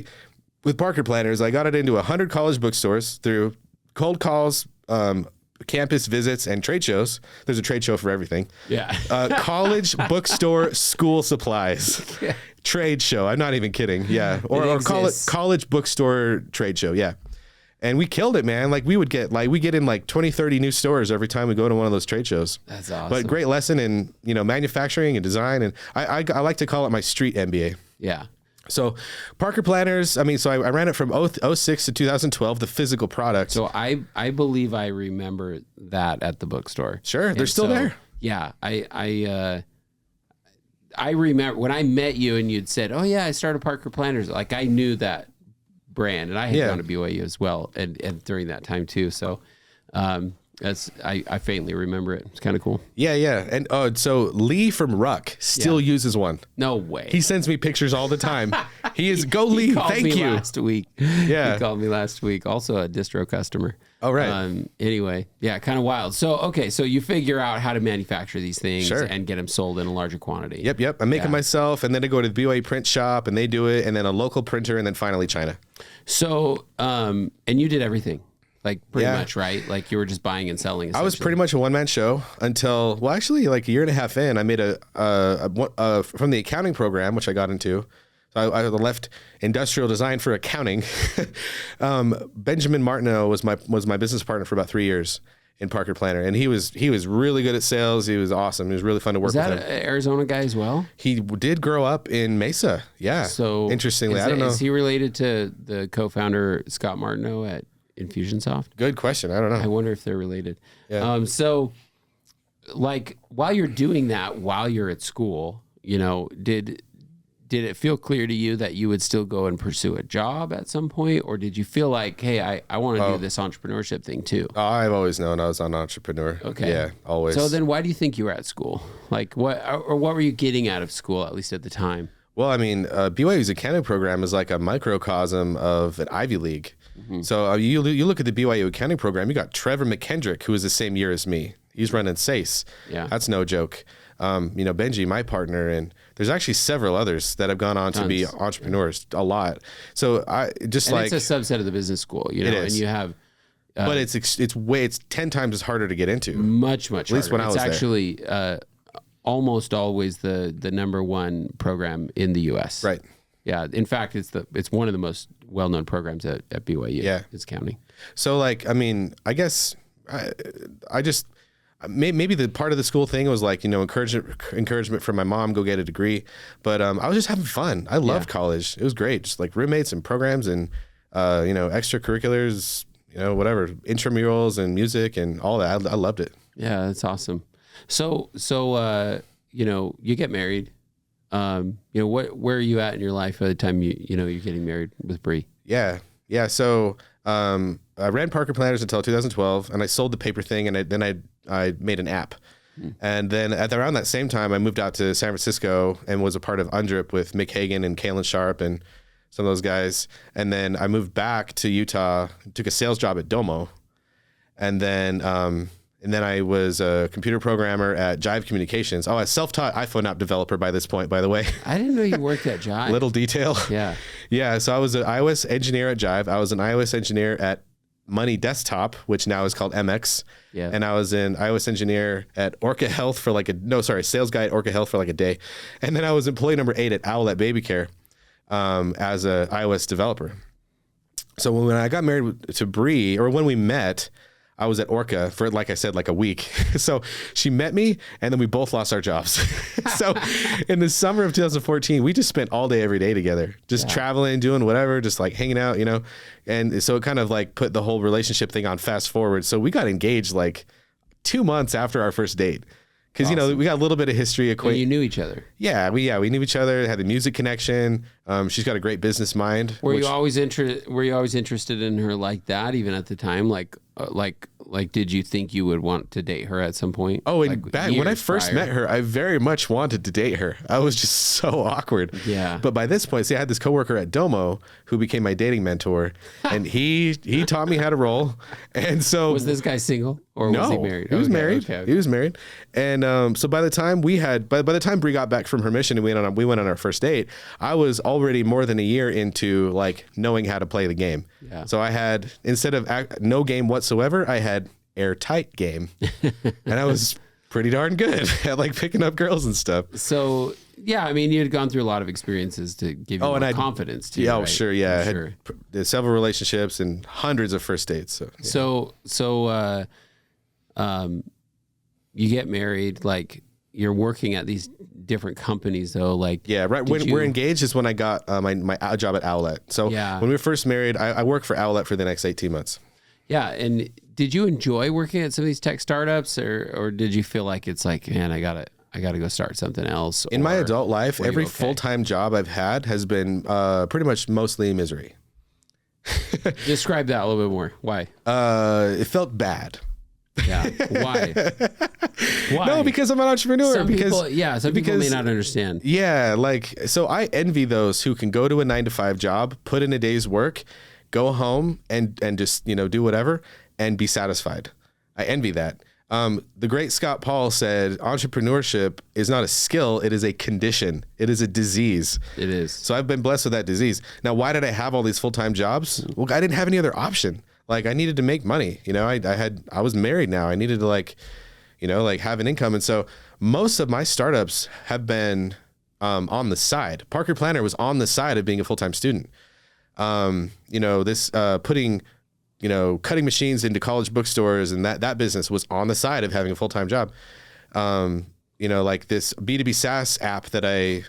with Parker Planners, I got it into 100 college bookstores through cold calls, campus visits, and trade shows. There's a trade show for everything. Yeah. College bookstore school supplies. Trade show. I'm not even kidding. Yeah. Or college bookstore trade show. Yeah. And we killed it, man. Like we get in like 20, 30 new stores every time we go to one of those trade shows. That's awesome. But great lesson in, manufacturing and design. And I like to call it my street MBA. Yeah. So Parker Planners, so I ran it from 06 to 2012, the physical product. So I believe I remember that at the bookstore. Sure. They're still there. Yeah. I remember when I met you and you'd said, oh yeah, I started Parker Planners. Like I knew that brand, and I had gone to BYU as well, and during that time too. So, I faintly remember it. It's kind of cool. Yeah. And so Lee from Ruck still uses one. No way. He sends me pictures all the time. Go Lee. Thank you. Last week. Yeah. He called me last week. Also a distro customer. Oh, right. Anyway, yeah, kind of wild. So, okay. So you figure out how to manufacture these things and get them sold in a larger quantity. Yep. I'm making myself, and then I go to the BYU print shop and they do it, and then a local printer, and then finally China. So, and you did everything. Like pretty much, right? Like you were just buying and selling. I was pretty much a one-man show until, well, actually like a year and a half in, I made from the accounting program, which I got into. So I left industrial design for accounting. Benjamin Martineau was my business partner for about 3 years in Parker Planner. And he was really good at sales. He was awesome. It was really fun to work with him. Is that an Arizona guy as well? He did grow up in Mesa. Yeah. So interestingly, I don't know. Is he related to the co-founder Scott Martineau at Infusionsoft? Good question. I don't know. I wonder if they're related. Yeah. So like while you're doing that, while you're at school, did it feel clear to you that you would still go and pursue a job at some point? Or did you feel like, hey, I want to do this entrepreneurship thing too? Oh, I've always known I was an entrepreneur. Okay. Yeah, always. So then why do you think you were at school? Like what were you getting out of school, at least at the time? Well, BYU's accounting program is like a microcosm of an Ivy League. Mm-hmm. So you look at the BYU accounting program, you got Trevor McKendrick, who was the same year as me. He's running SACE. Yeah. That's no joke. Benji, my partner, and there's actually several others that have gone on to be entrepreneurs, a lot. So it's a subset of the business school, it is. and you have, but it's 10 times as harder to get into. Much at least harder. When I was actually almost always the number one program in the U.S. Right. Yeah. In fact, it's one of the most well-known programs at BYU. Yeah. It's accounting. So I guess I just, maybe the part of the school thing was like, encouragement from my mom, go get a degree. But I was just having fun. I loved college. It was great. Just like roommates and programs and, extracurriculars, whatever, intramurals and music and all that. I loved it. Yeah, that's awesome. So you get married. Where are you at in your life by the time you're getting married with Bree? Yeah. So I ran Parker Planners until 2012, and I sold the paper thing, and then I made an app. And then around that same time, I moved out to San Francisco and was a part of Undrip with Mick Hagan and Kalen Sharp and some of those guys. And then I moved back to Utah, took a sales job at Domo, and then I was a computer programmer at Jive Communications. Oh, a self-taught iPhone app developer by this point, by the way. I didn't know you worked at Jive. Little detail. Yeah. Yeah. So I was an iOS engineer at Jive. I was an iOS engineer at Money Desktop, which now is called MX. Yeah. And I was an iOS engineer at Orca Health sales guy at Orca Health for like a day. And then I was employee number 8 at Owlet Baby Care as an iOS developer. So when I got married to Bree, or when we met, I was at Orca for, like I said, like a week. So she met me, and then we both lost our jobs. So in the summer of 2014, we just spent all day, every day together, just traveling, doing whatever, just like hanging out, And so it kind of like put the whole relationship thing on fast forward. So we got engaged like 2 months after our first date. Because, we got a little bit of history. You knew each other. Yeah, we knew each other, had the music connection. She's got a great business mind. Were you always interested in her like that, even at the time? Like like, did you think you would want to date her at some point? Oh, and like, back when I first met her, I very much wanted to date her. I was just so awkward. Yeah. But by this point, see, I had this coworker at Domo who became my dating mentor, and he taught me how to roll. And so, was this guy single or was he married? He was married. Okay. He was married. And so by the time by the time Brie got back from her mission and we went on our first date, I was already more than a year into like knowing how to play the game. Yeah. So I had, instead of no game whatsoever, I had airtight game, and I was pretty darn good at like picking up girls and stuff. So yeah, I mean, you had gone through a lot of experiences to give you more confidence too. Yeah, right? sure. Yeah, I had several relationships and hundreds of first dates. So yeah. You get married, like you're working at these different companies though. Like, yeah, right. When we're engaged is when I got my job at Owlet. So when we were first married, I worked for Owlet for the next 18 months. Yeah. And did you enjoy working at some of these tech startups or did you feel like it's like, man, I gotta go start something else? In my adult life, every full-time job I've had has been pretty much mostly misery. Describe that a little bit more. Why? It felt bad. Yeah. Why? No, because I'm an entrepreneur. Some people may not understand. Yeah, like, so I envy those who can go to a 9-to-5 job, put in a day's work, go home and just, do whatever and be satisfied. I envy that. The great Scott Paul said, entrepreneurship is not a skill. It is a condition. It is a disease. It is. So I've been blessed with that disease. Now, why did I have all these full-time jobs? Well, I didn't have any other option. Like, I needed to make money. I was married now. I needed to have an income. And so most of my startups have been on the side. Parker Planner was on the side of being a full-time student. Putting cutting machines into college bookstores and that business was on the side of having a full-time job. Like this B2B SaaS app that I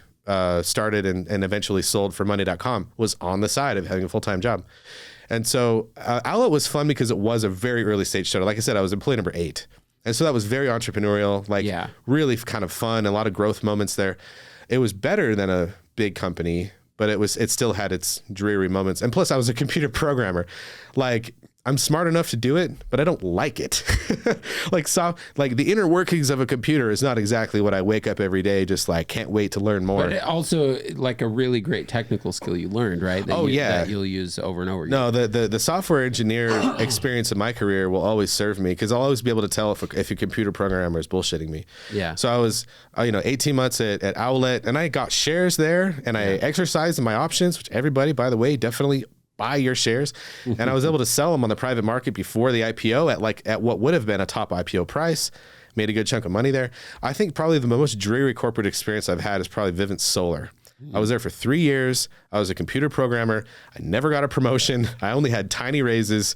started and eventually sold for money.com was on the side of having a full-time job. And so Owlet was fun because it was a very early stage startup. Like I said, I was employee number 8. And so that was very entrepreneurial, really kind of fun, a lot of growth moments there. It was better than a big company, but it still had its dreary moments. And plus I was a computer programmer. Like, I'm smart enough to do it, but I don't like it. Like the inner workings of a computer is not exactly what I wake up every day just like can't wait to learn more. But it also like a really great technical skill you learned, right? That you'll use over and over again. No, the software engineer experience in my career will always serve me because I'll always be able to tell if a computer programmer is bullshitting me. Yeah. So I was 18 months at Owlet, and I got shares there, and I exercised my options, which everybody, by the way, definitely buy your shares. And I was able to sell them on the private market before the IPO at what would have been a top IPO price. Made a good chunk of money there. I think probably the most dreary corporate experience I've had is probably Vivint Solar. I was there for 3 years. I was a computer programmer. I never got a promotion. I only had tiny raises,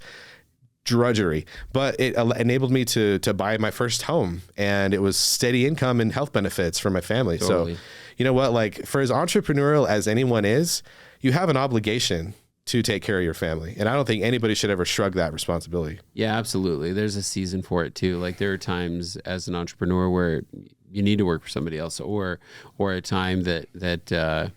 drudgery, but it enabled me to buy my first home, and it was steady income and health benefits for my family. Totally. So you know what, like for as entrepreneurial as anyone is, you have an obligation to take care of your family. And I don't think anybody should ever shrug that responsibility. Yeah, absolutely. There's a season for it too. Like there are times as an entrepreneur where you need to work for somebody else or a time that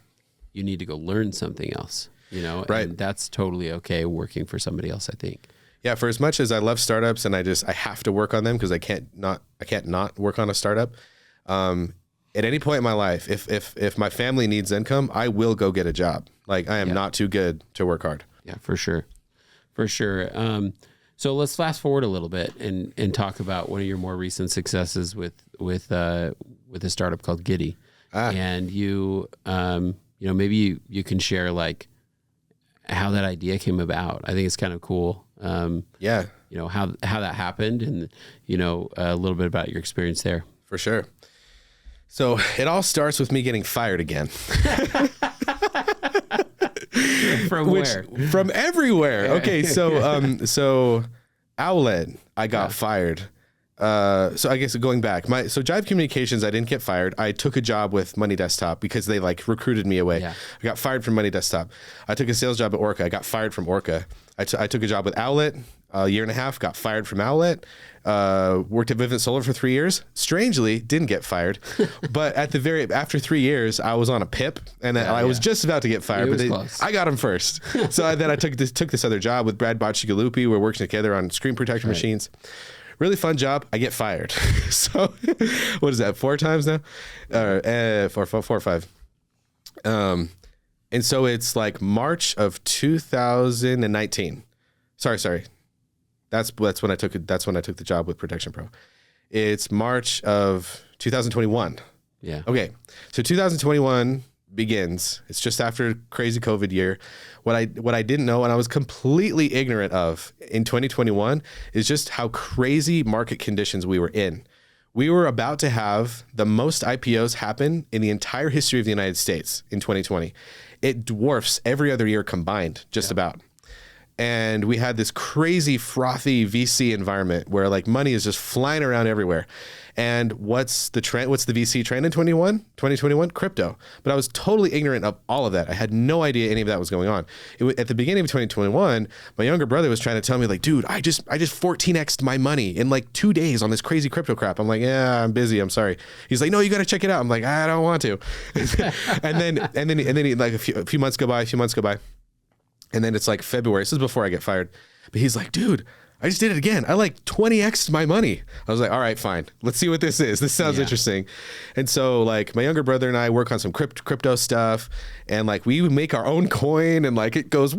you need to go learn something else, right. And that's totally okay working for somebody else, I think. Yeah. For as much as I love startups and I have to work on them because I can't not work on a startup. At any point in my life, if my family needs income, I will go get a job. Like I am not too good to work hard. Yeah, for sure. So let's fast forward a little bit and talk about one of your more recent successes with a startup called Giddy. And you maybe you can share like how that idea came about. I think it's kind of cool. How that happened and a little bit about your experience there. For sure. So it all starts with me getting fired again. Where? From everywhere. Okay, so Owlet, I got fired. So I guess going back, Jive Communications, I didn't get fired. I took a job with Money Desktop because they like recruited me away. Yeah. I got fired from Money Desktop. I took a sales job at Orca. I got fired from Orca. I took a job with Owlet. a year and a half, got fired from Outlet. Worked at Vivint Solar for 3 years. Strangely, didn't get fired, but after 3 years, I was on a PIP, and I was just about to get fired, but I got him first. So then I took this other job with Brad Boccigalupi. We're working together on screen protection machines. Really fun job. I get fired. So what is that? 4 times now, four or five. And so it's like March of 2019. Sorry. That's when I took the job with Protection Pro. It's March of 2021. Yeah. Okay. So 2021 begins. It's just after crazy COVID year. What I didn't know, and I was completely ignorant of in 2021, is just how crazy market conditions we were in. We were about to have the most IPOs happen in the entire history of the United States in 2020. It dwarfs every other year combined, just about. And we had this crazy frothy VC environment where like money is just flying around everywhere. And what's the trend? What's the VC trend in 2021? Crypto. But I was totally ignorant of all of that. I had no idea any of that was going on. At the beginning of 2021, my younger brother was trying to tell me like, dude, I just 14x'd my money in like 2 days on this crazy crypto crap. I'm like, yeah, I'm busy. I'm sorry. He's like, no, you got to check it out. I'm like, I don't want to. and then like a few months go by. And then it's like February. This is before I get fired. But he's like, dude, I just did it again. I like 20x'd my money. I was like, all right, fine. Let's see what this is. This sounds interesting. And so like my younger brother and I work on some crypto stuff, and like we make our own coin, and like it goes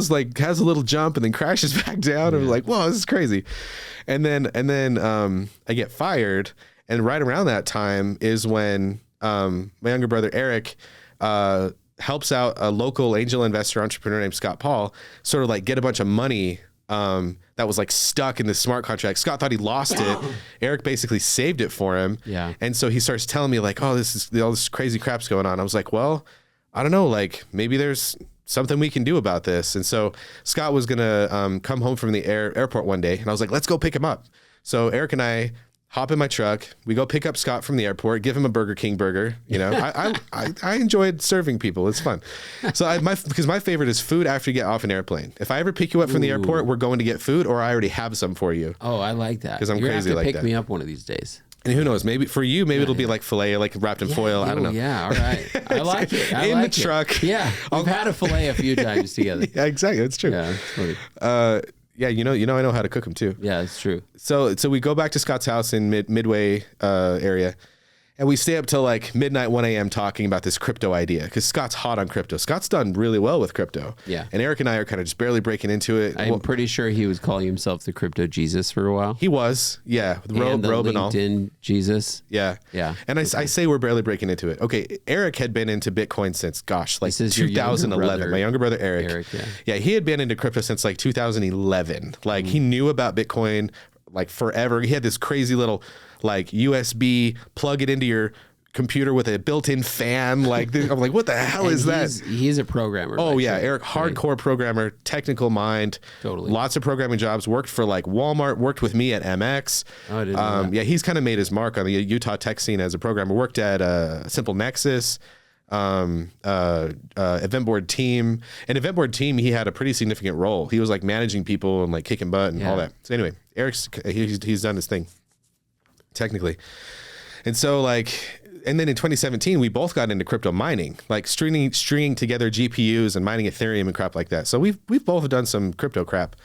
like has a little jump and then crashes back down. And we're like, whoa, this is crazy. And then I get fired. And right around that time is when my younger brother, Eric, helps out a local angel investor entrepreneur named Scott Paul sort of like get a bunch of money that was like stuck in the smart contract. Scott thought he lost it. Eric basically saved it for him. Yeah. And so he starts telling me like, oh, all this crazy crap's going on. I was like, well, I don't know, like maybe there's something we can do about this. And so Scott was going to come home from the airport one day, and I was like, let's go pick him up. So Eric and I hop in my truck. We go pick up Scott from the airport, give him a Burger King burger. You know, I enjoyed serving people. It's fun. So because my favorite is food after you get off an airplane. If I ever pick you up from the airport, we're going to get food, or I already have some for you. Oh, I like that. Because I'm crazy like that. You're going to pick me up one of these days. And who knows? Maybe for you, it'll be like filet, like wrapped in foil. I don't know. Yeah, all right. I like it. In the truck. Yeah, we've had a filet a few times together. Yeah, exactly. It's true. Yeah, it's funny. Yeah, you know, I know how to cook them too. Yeah, it's true. So we go back to Scott's house in Midway area, and we stay up till like midnight, 1 a.m. talking about this crypto idea, because Scott's hot on crypto. Scott's done really well with crypto. Yeah. And Eric and I are kind of just barely breaking into it. I'm pretty sure he was calling himself the crypto Jesus for a while. He was, yeah, with robe and all. LinkedIn Jesus. Yeah. Yeah. And I say we're barely breaking into it. Okay, Eric had been into Bitcoin since, gosh, like 2011. My younger brother, Eric. Yeah, he had been into crypto since like 2011. Like he knew about Bitcoin like forever. He had this crazy little like USB, plug it into your computer with a built-in fan. Like I'm like, what the hell is that? He's a programmer. Oh yeah, Eric, hardcore programmer, technical mind. Totally. Lots of programming jobs. Worked for like Walmart. Worked with me at MX. Oh, I didn't know that. Yeah, he's kind of made his mark on the Utah tech scene as a programmer. Worked at Simple Nexus, Event Board Team. And Event Board Team, he had a pretty significant role. He was like managing people and like kicking butt and all that. So anyway, Eric's he's done his thing technically. And so like. And then in 2017, we both got into crypto mining, like stringing together GPUs and mining Ethereum and crap like that. So we've both done some crypto crap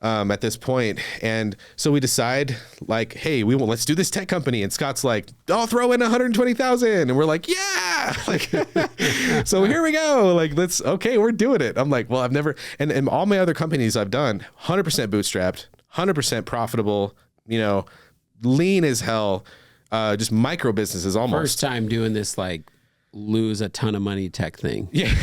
at this point. And so we decide like, hey, let's do this tech company. And Scott's like, I'll throw in 120,000. And we're like, yeah, like, so here we go. Like, okay, we're doing it. I'm like, well, I've never, and all my other companies I've done 100% bootstrapped, 100% profitable, you know, lean as hell. Just micro businesses almost. First time doing this like lose a ton of money tech thing. Yeah.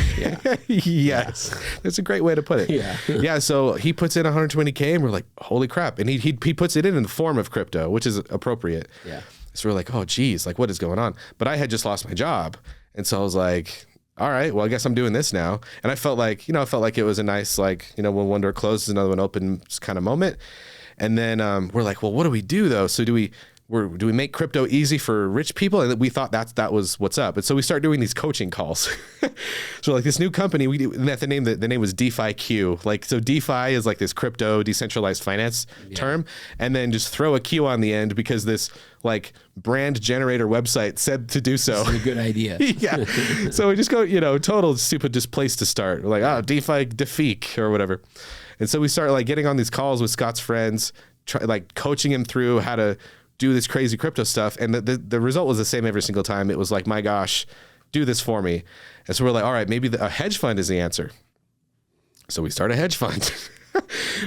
Yes. That's a great way to put it. Yeah. So he puts in 120K and we're like, holy crap. And he puts it in the form of crypto, which is appropriate. Yeah. So we're like, oh geez, like what is going on? But I had just lost my job. And so I was like, all right, well, I guess I'm doing this now. And I felt like it was a nice, like, you know, when one door closes, another one opens kind of moment. And then we're like, well, what do we do though? So do we do we make crypto easy for rich people? And we thought that was what's up. And so we started doing these coaching calls. So like this new company, the name was DeFi Q. Like, so DeFi is like this crypto decentralized finance term, and then just throw a Q on the end because this like brand generator website said to do so. This is a good idea. Yeah. So we just go, total stupid just place to start. We're like, DeFi Defique or whatever. And so we started like getting on these calls with Scott's friends, like coaching him through how to do this crazy crypto stuff. And the result was the same every single time. It was like, my gosh, do this for me. And so we're like, all right, maybe a hedge fund is the answer. So we start a hedge fund.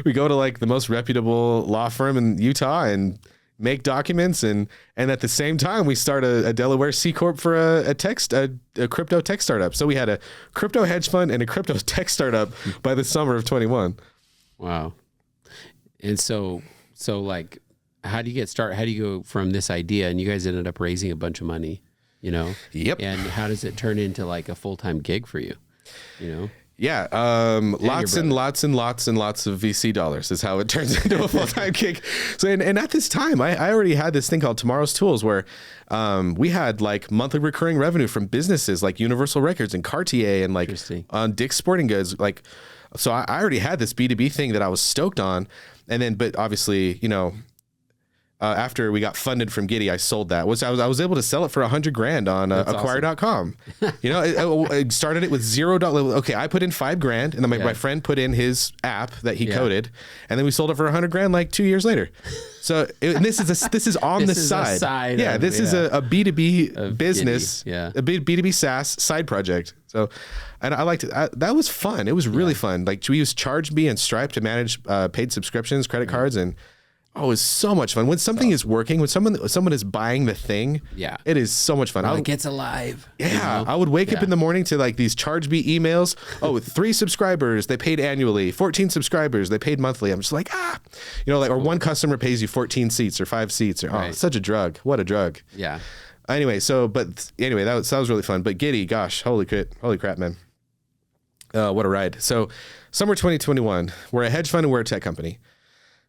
We go to like the most reputable law firm in Utah and make documents. And at the same time, we start a Delaware C Corp for a crypto tech startup. So we had a crypto hedge fund and a crypto tech startup by the summer of 21. Wow. And so like, how do you get started? How do you go from this idea? And you guys ended up raising a bunch of money, Yep. And how does it turn into like a full-time gig for you, Yeah. Lots and lots of VC dollars is how it turns into a full-time gig. So, and at this time, I already had this thing called Tomorrow's Tools where we had like monthly recurring revenue from businesses like Universal Records and Cartier and like on Dick's Sporting Goods. Like, so I already had this B2B thing that I was stoked on. And then, but obviously, after we got funded from Giddy, I sold that. I was able to sell it for $100,000 on acquire.com. I started it with $0. Okay, I put in $5,000, and then my friend put in his app that he coded, and then we sold it for $100,000 like 2 years later. So this is on the side. Yeah, this is a B2B business, a B2B SaaS side project. So, and I liked it. That was fun. It was really fun. Like we used ChargeBee and Stripe to manage paid subscriptions, credit cards, and it was so much fun. When something is working, when someone is buying the thing, it is so much fun. It gets alive. Yeah. I would wake up in the morning to like these ChargeBee emails. Oh, 3 subscribers, they paid annually. 14 subscribers, they paid monthly. I'm just like, or one customer pays you 14 seats or 5 seats. Or, it's such a drug. What a drug. Yeah. Anyway, that was really fun. But Giddy, gosh, holy crap, man. What a ride. So summer 2021, we're a hedge fund and we're a tech company.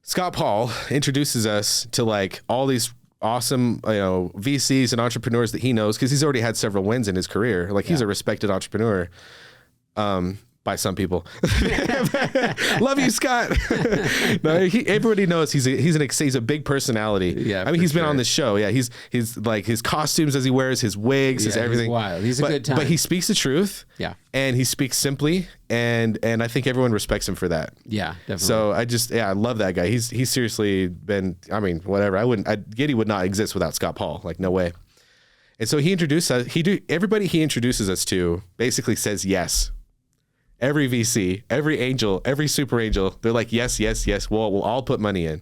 Scott Paul introduces us to like all these awesome, VCs and entrepreneurs that he knows because he's already had several wins in his career. Like he's a respected entrepreneur, by some people. Love you, Scott. No, everybody knows he's a big personality. Yeah, I mean he's been on this show. Yeah, he's like his costumes as he wears his wigs, his everything. He's wild. He's a good time. But he speaks the truth. Yeah, and he speaks simply, and I think everyone respects him for that. Yeah, definitely. So I love that guy. He's seriously been. I mean, whatever. Giddy would not exist without Scott Paul. Like no way. And so he introduced us. Everybody he introduces us to basically says yes. Every VC, every angel, every super angel, they're like, yes. We'll all put money in.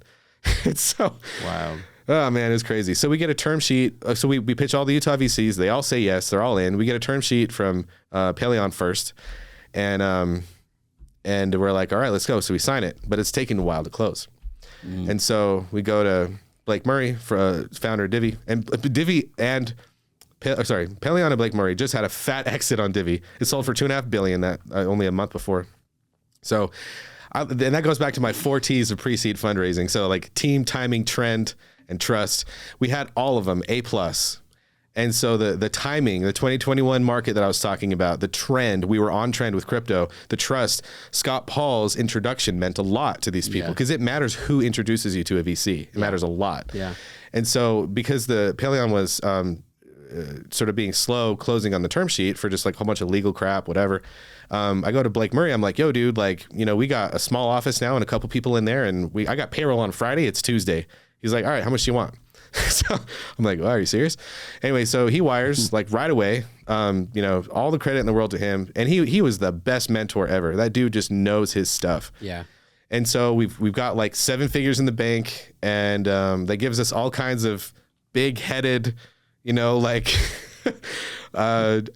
It's so wow. Oh man, it was crazy. So we get a term sheet. So we pitch all the Utah VCs. They all say yes. They're all in. We get a term sheet from Paleon first, and we're like, all right, let's go. So we sign it, but it's taking a while to close. And so we go to Blake Murray, founder of Divvy, and Paleon and Blake Murray just had a fat exit on Divvy. It sold for $2.5 billion only a month before. So, and that goes back to my 4 T's of pre-seed fundraising. So like team, timing, trend, and trust. We had all of them A+. And so the timing, the 2021 market that I was talking about, the trend, we were on trend with crypto, the trust, Scott Paul's introduction meant a lot to these people because it matters who introduces you to a VC. It matters a lot. Yeah. And so because the Paleon was, sort of being slow closing on the term sheet for just like a whole bunch of legal crap, whatever. I go to Blake Murray. I'm like, yo, dude, like, we got a small office now and a couple people in there and I got payroll on Friday. It's Tuesday. He's like, all right, how much do you want? So I'm like, well, are you serious? Anyway, so he wires like right away, all the credit in the world to him. And he was the best mentor ever. That dude just knows his stuff. Yeah. And so we've got like 7 figures in the bank and that gives us all kinds of big headed,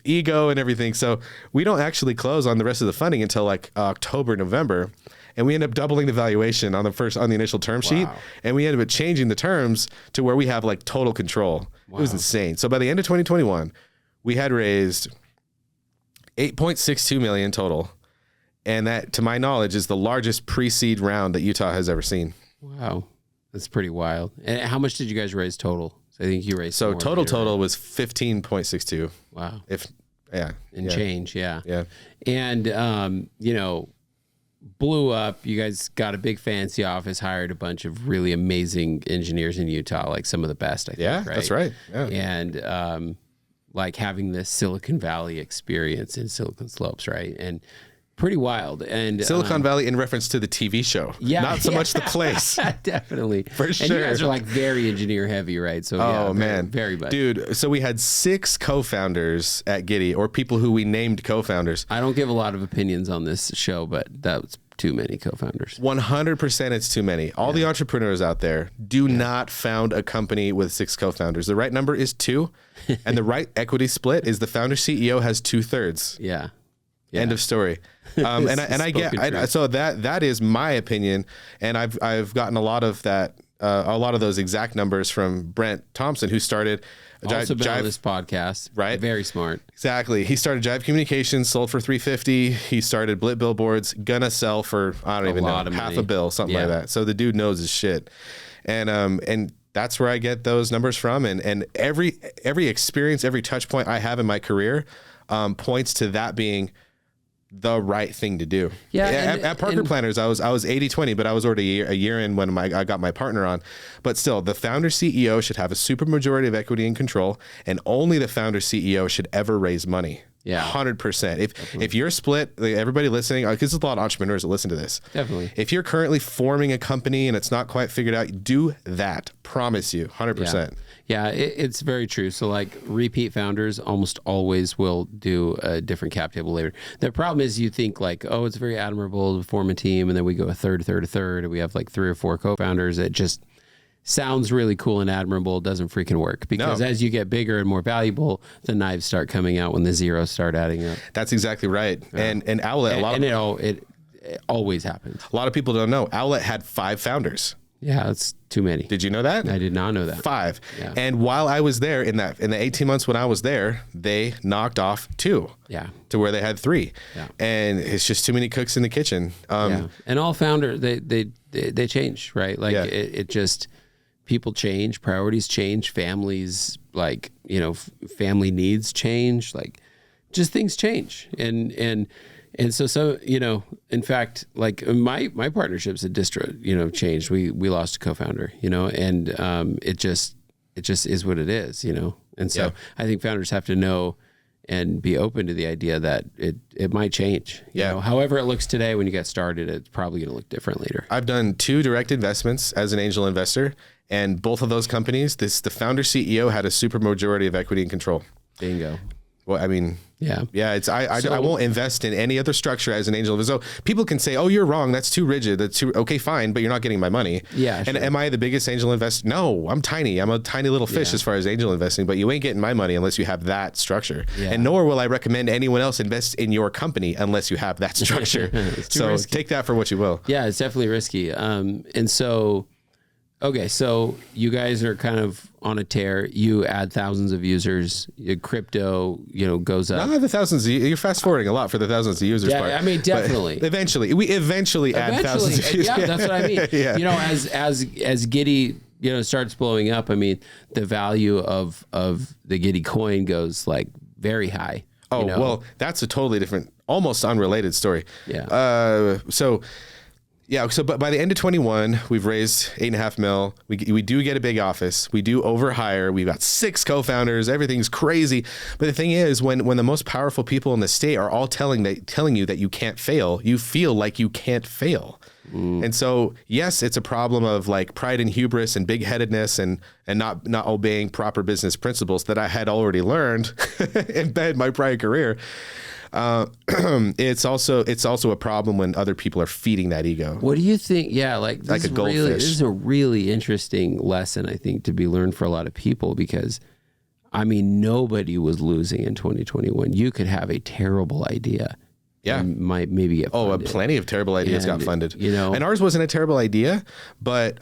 ego and everything. So we don't actually close on the rest of the funding until like October, November. And we end up doubling the valuation on the initial term sheet. And we ended up changing the terms to where we have like total control. Wow. It was insane. So by the end of 2021, we had raised $8.62 million total. And that, to my knowledge, is the largest pre-seed round that Utah has ever seen. Wow. That's pretty wild. And how much did you guys raise total? So I think you raised So more total was 15.62. Wow. Change. Yeah. Yeah. And, blew up. You guys got a big fancy office, hired a bunch of really amazing engineers in Utah, like some of the best, I think. Yeah, right? that's right. Yeah. And like having this Silicon Valley experience in Silicon Slopes, right? And pretty wild. And Silicon Valley in reference to the TV show. Yeah. Not so much the place. Definitely. For sure. And you guys are like very engineer heavy, right? So man. Very much. Dude, so we had 6 co-founders at Giddy, or people who we named co-founders. I don't give a lot of opinions on this show, but that's too many co-founders. 100% it's too many. All the entrepreneurs out there, do not found a company with 6 co-founders. The right number is 2, and the right equity split is the founder CEO has 2/3. Yeah. End of story. So that is my opinion, and I've gotten a lot of that, a lot of those exact numbers from Brent Thompson, who started also been on this podcast, right? Very smart. Exactly. He started Jive Communications, sold for $350. He started Blit Billboards, gonna sell for half a bill, something like that. So the dude knows his shit, and that's where I get those numbers from. And every experience, every touch point I have in my career points to that being the right thing to do. Yeah. At Parker Planners, I was 80-20, but I was already a year in when I got my partner on. But still, the founder CEO should have a super majority of equity and control, and only the founder CEO should ever raise money. Yeah. 100%. If you're split, like everybody listening, because there's a lot of entrepreneurs that listen to this. Definitely. If you're currently forming a company and it's not quite figured out, do that. Promise you, 100%. Yeah, it's very true. So like repeat founders almost always will do a different cap table later. The problem is you think like, oh, it's very admirable to form a team, and then we go a third, and we have like 3 or 4 co-founders. It just sounds really cool and admirable. It doesn't freaking work, because as you get bigger and more valuable, the knives start coming out when the zeros start adding up. That's exactly right. Yeah. And Owlet, it always happens. A lot of people don't know Owlet had 5 founders. Yeah, that's too many. Did you know that? I did not know that. 5. Yeah. And while I was there in the 18 months when I was there, they knocked off 2. Yeah. To where they had 3. Yeah. And it's just too many cooks in the kitchen. And all founders, they change, right? Like it just, people change, priorities change, families, like, family needs change, like just things change. And so, in fact, like my partnerships at Distro, changed. We lost a co-founder, and it just is what it is, And so I think founders have to know and be open to the idea that it might change. You know, however it looks today when you get started, it's probably going to look different later. I've done 2 direct investments as an angel investor, and both of those companies, the founder CEO had a super majority of equity and control. Bingo. Well, I mean, yeah. I won't invest in any other structure as an angel investor. So people can say, "Oh, you're wrong. That's too rigid. That's too okay, fine." But you're not getting my money. Yeah. And am I the biggest angel investor? No, I'm tiny. I'm a tiny little fish as far as angel investing. But you ain't getting my money unless you have that structure. Yeah. And nor will I recommend anyone else invest in your company unless you have that structure. So risky. Take that for what you will. Yeah, it's definitely risky. And so. Okay, so you guys are kind of on a tear. You add thousands of users. Your crypto, goes up. Not the thousands. You're fast forwarding a lot for the thousands of users. Yeah, I mean, definitely. But we eventually add thousands of users. Yeah, that's what I mean. Yeah. As Giddy, starts blowing up. I mean, the value of the Giddy coin goes like very high. Oh, well, that's a totally different, almost unrelated story. Yeah. So but by the end of 21, we've raised $8.5 million. We do get a big office. We do overhire. We've got 6 co-founders. Everything's crazy. But the thing is, when the most powerful people in the state are all telling you that you can't fail, you feel like you can't fail. And so, yes, it's a problem of like pride and hubris and big-headedness and not obeying proper business principles that I had already learned in my prior career. It's also a problem when other people are feeding that ego. What do you think? Yeah, like a goldfish. This is a really interesting lesson, I think, to be learned for a lot of people, because I mean, nobody was losing in 2021. You could have a terrible idea. Yeah. And might maybe get funded. Plenty of terrible ideas got funded. And ours wasn't a terrible idea, but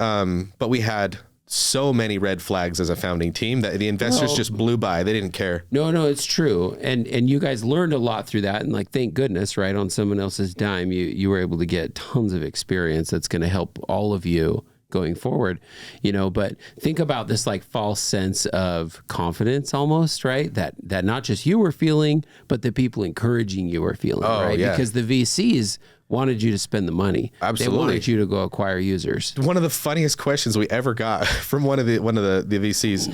we had so many red flags as a founding team that the investors just blew by. They didn't care. No, it's true. And you guys learned a lot through that. And like, thank goodness, right? On someone else's dime, you were able to get tons of experience that's going to help all of you going forward, but think about this like false sense of confidence almost, right? That not just you were feeling, but the people encouraging you were feeling, right? Yeah. Because the VCs wanted you to spend the money. Absolutely. They wanted you to go acquire users. One of the funniest questions we ever got from one of the VCs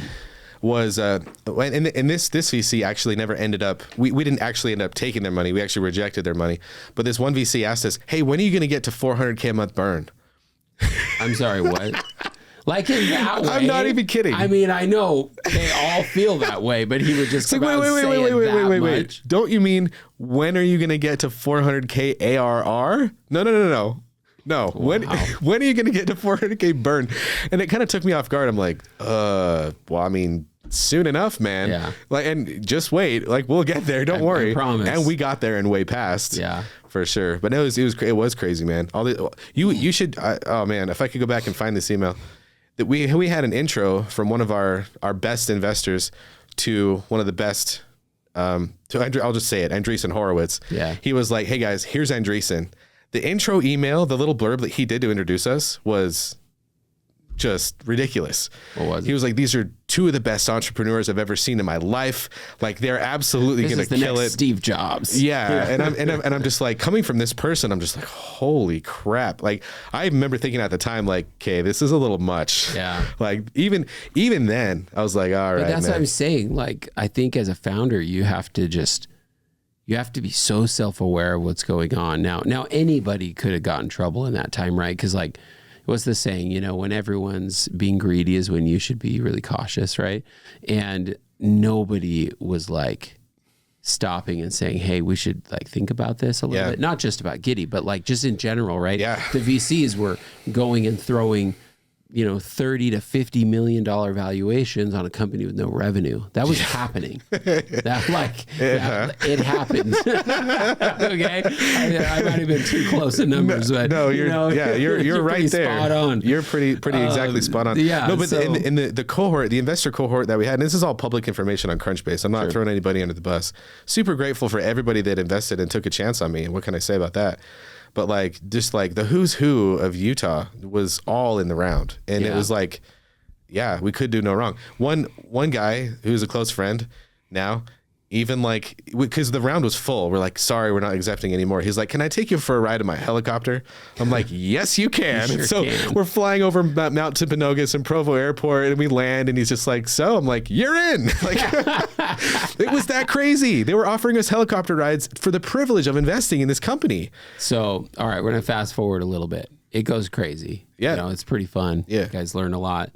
was, and this VC actually never ended up, we didn't actually end up taking their money. We actually rejected their money. But this one VC asked us, hey, when are you going to get to $400K a month burn? I'm sorry, what? Like in that way. I'm not even kidding. I mean, I know they all feel that way, but he would just wait. Don't you mean when are you going to get to 400K ARR? No. Wow. When are you going to get to 400K burn? And it kind of took me off guard. I'm like, well, I mean, soon enough, man. Yeah. Like, and just wait. Like, we'll get there. Don't worry. I promise. And we got there and way past. Yeah. For sure. But it was crazy, man. You should. Oh man, if I could go back and find this email, that we had an intro from one of our best investors to one of the best. I'll just say it, Andreessen Horowitz. Yeah. He was like, hey guys, here's Andreessen. The intro email, the little blurb that he did to introduce us was just ridiculous. What was it? He was like, these are two of the best entrepreneurs I've ever seen in my life. Like, they're absolutely going to kill it. Steve Jobs. Yeah. And I'm just like, coming from this person, I'm just like, holy crap. Like, I remember thinking at the time, like, okay, this is a little much. Yeah. Like, even then I was like, all right, But that's man. what I'm saying. Like, I think as a founder, you have to be so self-aware of what's going on. Now anybody could have gotten in trouble in that time, right? Because like, what's the saying, when everyone's being greedy is when you should be really cautious, right? And nobody was like stopping and saying, hey, we should like think about this a little bit. Not just about Giddy, but like just in general, right? Yeah. The VCs were going and throwing, $30 to $50 million valuations on a company with no revenue. That was happening. It happened. Okay. I might have been too close in numbers, but no, you're right there. Spot on. You're pretty exactly spot on. Yeah. No, but in the cohort, the investor cohort that we had, and this is all public information on Crunchbase. I'm not throwing anybody under the bus. Super grateful for everybody that invested and took a chance on me. And what can I say about that? But like, just like the who's who of Utah was all in the round. And it was like, yeah, we could do no wrong. One guy who's a close friend now, even like, because the round was full, we're like, sorry, we're not accepting anymore. He's like, can I take you for a ride in my helicopter? I'm like, yes, you can. You sure can. We're flying over Mount Timpanogos and Provo Airport, and we land, and he's just like, so? I'm like, you're in. Like, it was that crazy. They were offering us helicopter rides for the privilege of investing in this company. So, all right, we're going to fast forward a little bit. It goes crazy. Yeah. It's pretty fun. Yeah. You guys learn a lot.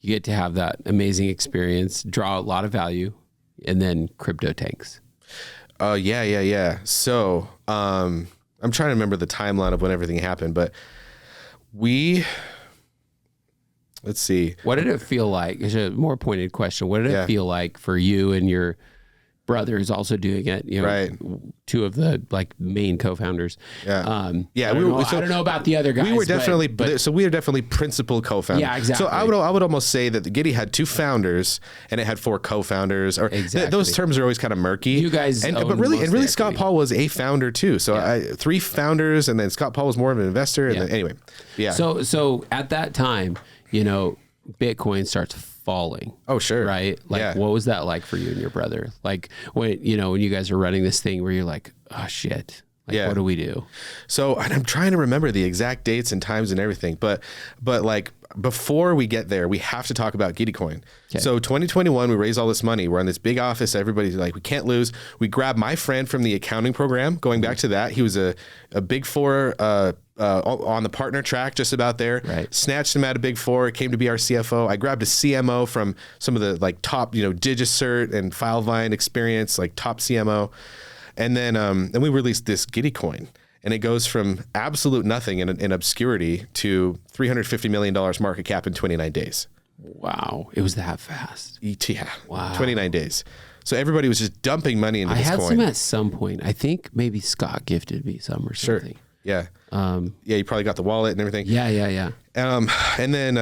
You get to have that amazing experience, draw a lot of value, and then crypto tanks. Yeah. So, I'm trying to remember the timeline of when everything happened, but let's see. What did it feel like? It's a more pointed question. What did it feel like for you and your brother who's also doing it? Right. Two of the like main co-founders. Yeah. I don't know about the other guys. We were definitely, we are definitely principal co-founders. Yeah, exactly. So I would almost say that the Giddy had two founders and it had four co-founders. Or those terms are always kind of murky. You guys, but really, Scott Paul was a founder too. So three founders, and then Scott Paul was more of an investor. And then anyway, yeah. So at that time, Bitcoin starts falling. Oh, sure. Right? Like, what was that like for you and your brother? Like, when you guys were running this thing where you're like, oh, shit. Like, what do we do? So, and I'm trying to remember the exact dates and times and everything, but like, before we get there, we have to talk about Giddy Coin. Okay. So 2021, we raise all this money. We're in this big office. Everybody's like, we can't lose. We grab my friend from the accounting program. Going back to that, he was a Big Four on the partner track, just about there. Right. Snatched him out of Big Four. Came to be our CFO. I grabbed a CMO from some of the like top, DigiCert and Filevine experience, like top CMO. And then we released this Giddy Coin. And it goes from absolute nothing in obscurity to $350 million market cap in 29 days. Wow. It was that fast. Yeah. Wow. 29 days. So everybody was just dumping money into this coin. I had some at some point. I think maybe Scott gifted me some or something. Yeah. You probably got the wallet and everything. Yeah. And then,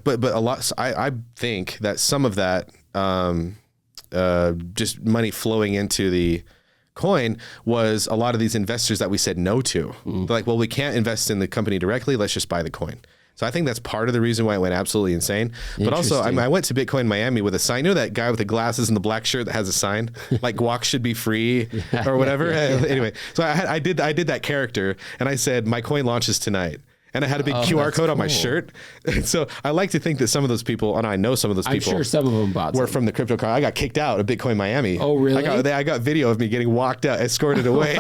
but a lot, so I think that some of that, just money flowing into the coin was a lot of these investors that we said no to. They're like, well, we can't invest in the company directly. Let's just buy the coin. So I think that's part of the reason why it went absolutely insane. But also, I went to Bitcoin Miami with a sign. You know that guy with the glasses and the black shirt that has a sign like "Guac should be free" or whatever. Anyway, so I did that character, and I said my coin launches tonight. And I had a big QR code on my shirt. And so I like to think that some of those people, and I know some of those people, I'm sure some of them were from the crypto car. I got kicked out of Bitcoin Miami. Oh, really? I got video of me getting walked out, escorted away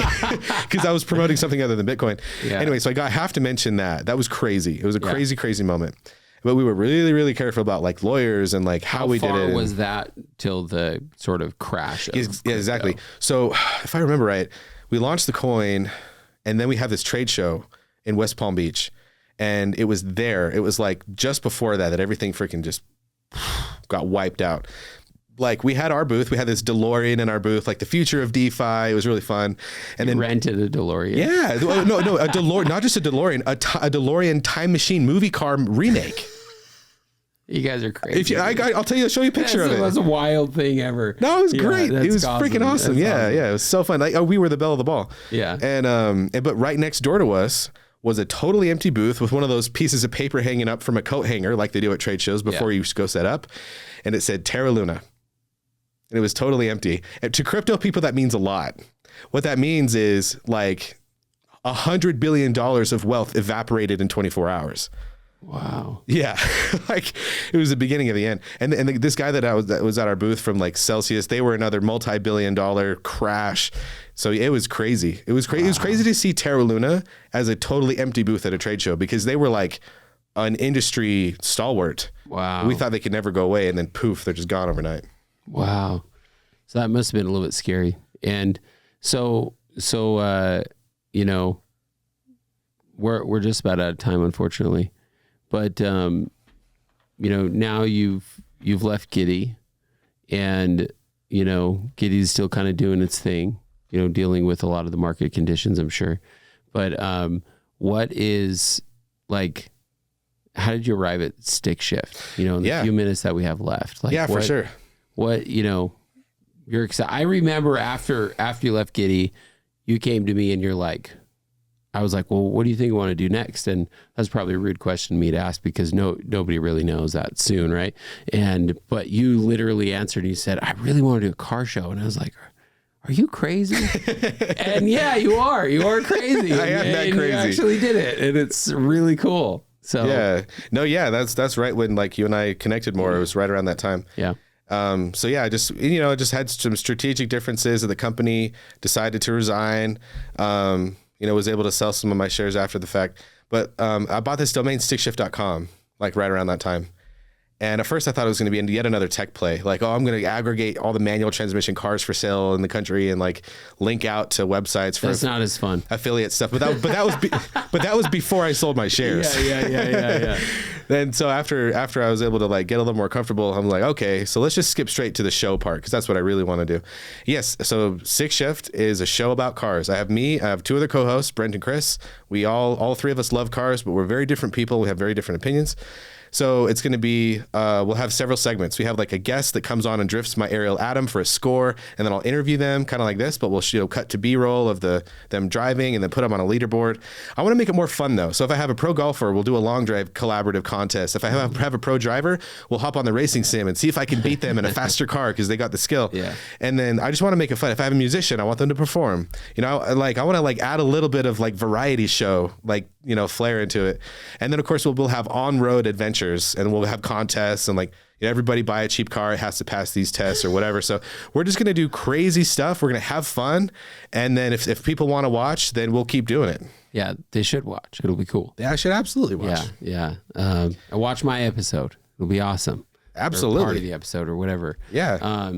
because I was promoting something other than Bitcoin. Yeah. Anyway, so I have to mention that. That was crazy. It was a crazy, crazy moment. But we were really, really careful about like lawyers and like how we did it. How far was that till the sort of crash? Yeah, exactly. So if I remember right, we launched the coin and then we have this trade show in West Palm Beach. And it was there. It was like just before that everything freaking just got wiped out. Like we had our booth. We had this DeLorean in our booth, like the future of DeFi. It was really fun. And then rented a DeLorean. Yeah. No, a DeLorean, not just a DeLorean, a DeLorean time machine movie car remake. You guys are crazy. I'll tell you, I'll show you a picture of it. It was a wild thing ever. No, it was great. It was freaking awesome. Yeah. It was so fun. Like, we were the belle of the ball. Yeah. And but right next door to us was a totally empty booth with one of those pieces of paper hanging up from a coat hanger like they do at trade shows before you go set up. And it said Terra Luna. And it was totally empty. And to crypto people, that means a lot. What that means is like $100 billion of wealth evaporated in 24 hours. Wow. Yeah. Like it was the beginning of the end. And this guy that was at our booth from like Celsius, they were another multi-billion-dollar crash. So it was crazy. It was crazy. Wow. It was crazy to see Terra Luna as a totally empty booth at a trade show because they were like an industry stalwart. Wow. We thought they could never go away, and then poof, they're just gone overnight. Wow. So that must have been a little bit scary. And so you know, we're just about out of time, unfortunately. But you know, now you've left Giddy, and you know, Giddy's still kind of doing its thing, you know, dealing with a lot of the market conditions, I'm sure. But what is like, how did you arrive at Stick Shift? You know, in the few minutes that we have left. Like, for sure. What, you know, you're excited. I remember after you left Giddy, you came to me and you're like, I was like, well, what do you think you want to do next? And that's probably a rude question to me to ask because nobody really knows that soon, right? But you literally answered and you said, I really want to do a car show. And I was like, are you crazy? And yeah, you are. You are crazy. I am that crazy. You actually did it. And it's really cool. So that's right. When like you and I connected more, it was right around that time. Yeah. So yeah, I just had some strategic differences, and the company decided to resign. Was able to sell some of my shares after the fact, but I bought this domain stickshift.com like right around that time. And at first I thought it was going to be yet another tech play. Like, I'm going to aggregate all the manual transmission cars for sale in the country and like link out to websites for that's not as fun affiliate stuff. But that was before I sold my shares. Yeah. Then so after I was able to like get a little more comfortable, I'm like, okay, so let's just skip straight to the show part because that's what I really want to do. Yes, so Stick Shift is a show about cars. I have two other co-hosts, Brent and Chris. We all three of us love cars, but we're very different people. We have very different opinions. So it's going to be, we'll have several segments. We have like a guest that comes on and drifts my Ariel Atom for a score, and then I'll interview them kind of like this, but we'll cut to B-roll of them driving and then put them on a leaderboard. I want to make it more fun though. So if I have a pro golfer, we'll do a long drive collaborative contest. If I have a pro driver, we'll hop on the racing sim and see if I can beat them in a faster car because they got the skill. Yeah. And then I just want to make it fun. If I have a musician, I want them to perform. I want to like add a little bit of like variety show, like, flair into it. And then of course we'll have on-road adventures and we'll have contests and like, everybody buy a cheap car, it has to pass these tests or whatever. So we're just going to do crazy stuff. We're going to have fun. And then if people want to watch, then we'll keep doing it. Yeah, they should watch. It'll be cool. Yeah, I should absolutely watch. Yeah. Watch my episode. It'll be awesome. Absolutely. Or part of the episode or whatever. Yeah.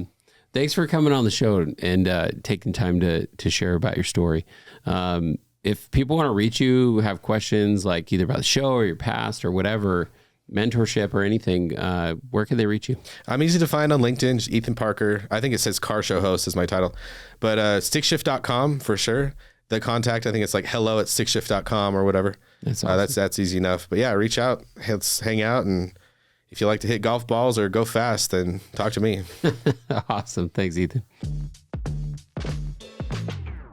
Thanks for coming on the show and taking time to share about your story. If people want to reach you, have questions like either about the show or your past or whatever, mentorship or anything, where can they reach you? I'm easy to find on LinkedIn, Ethan Parker. I think it says car show host is my title, but stickshift.com for sure. The contact, I think it's like hello@stickshift.com or whatever. That's awesome. That's easy enough. But yeah, reach out, let's hang out. And if you like to hit golf balls or go fast, then talk to me. Awesome. Thanks, Ethan.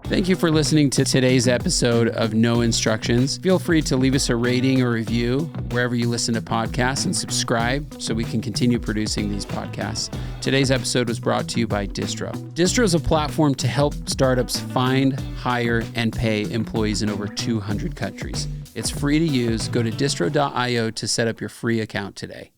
Thank you for listening to today's episode of No Instructions. Feel free to leave us a rating or review wherever you listen to podcasts and subscribe so we can continue producing these podcasts. Today's episode was brought to you by Distro. Distro is a platform to help startups find, hire, and pay employees in over 200 countries. It's free to use. Go to distro.io to set up your free account today.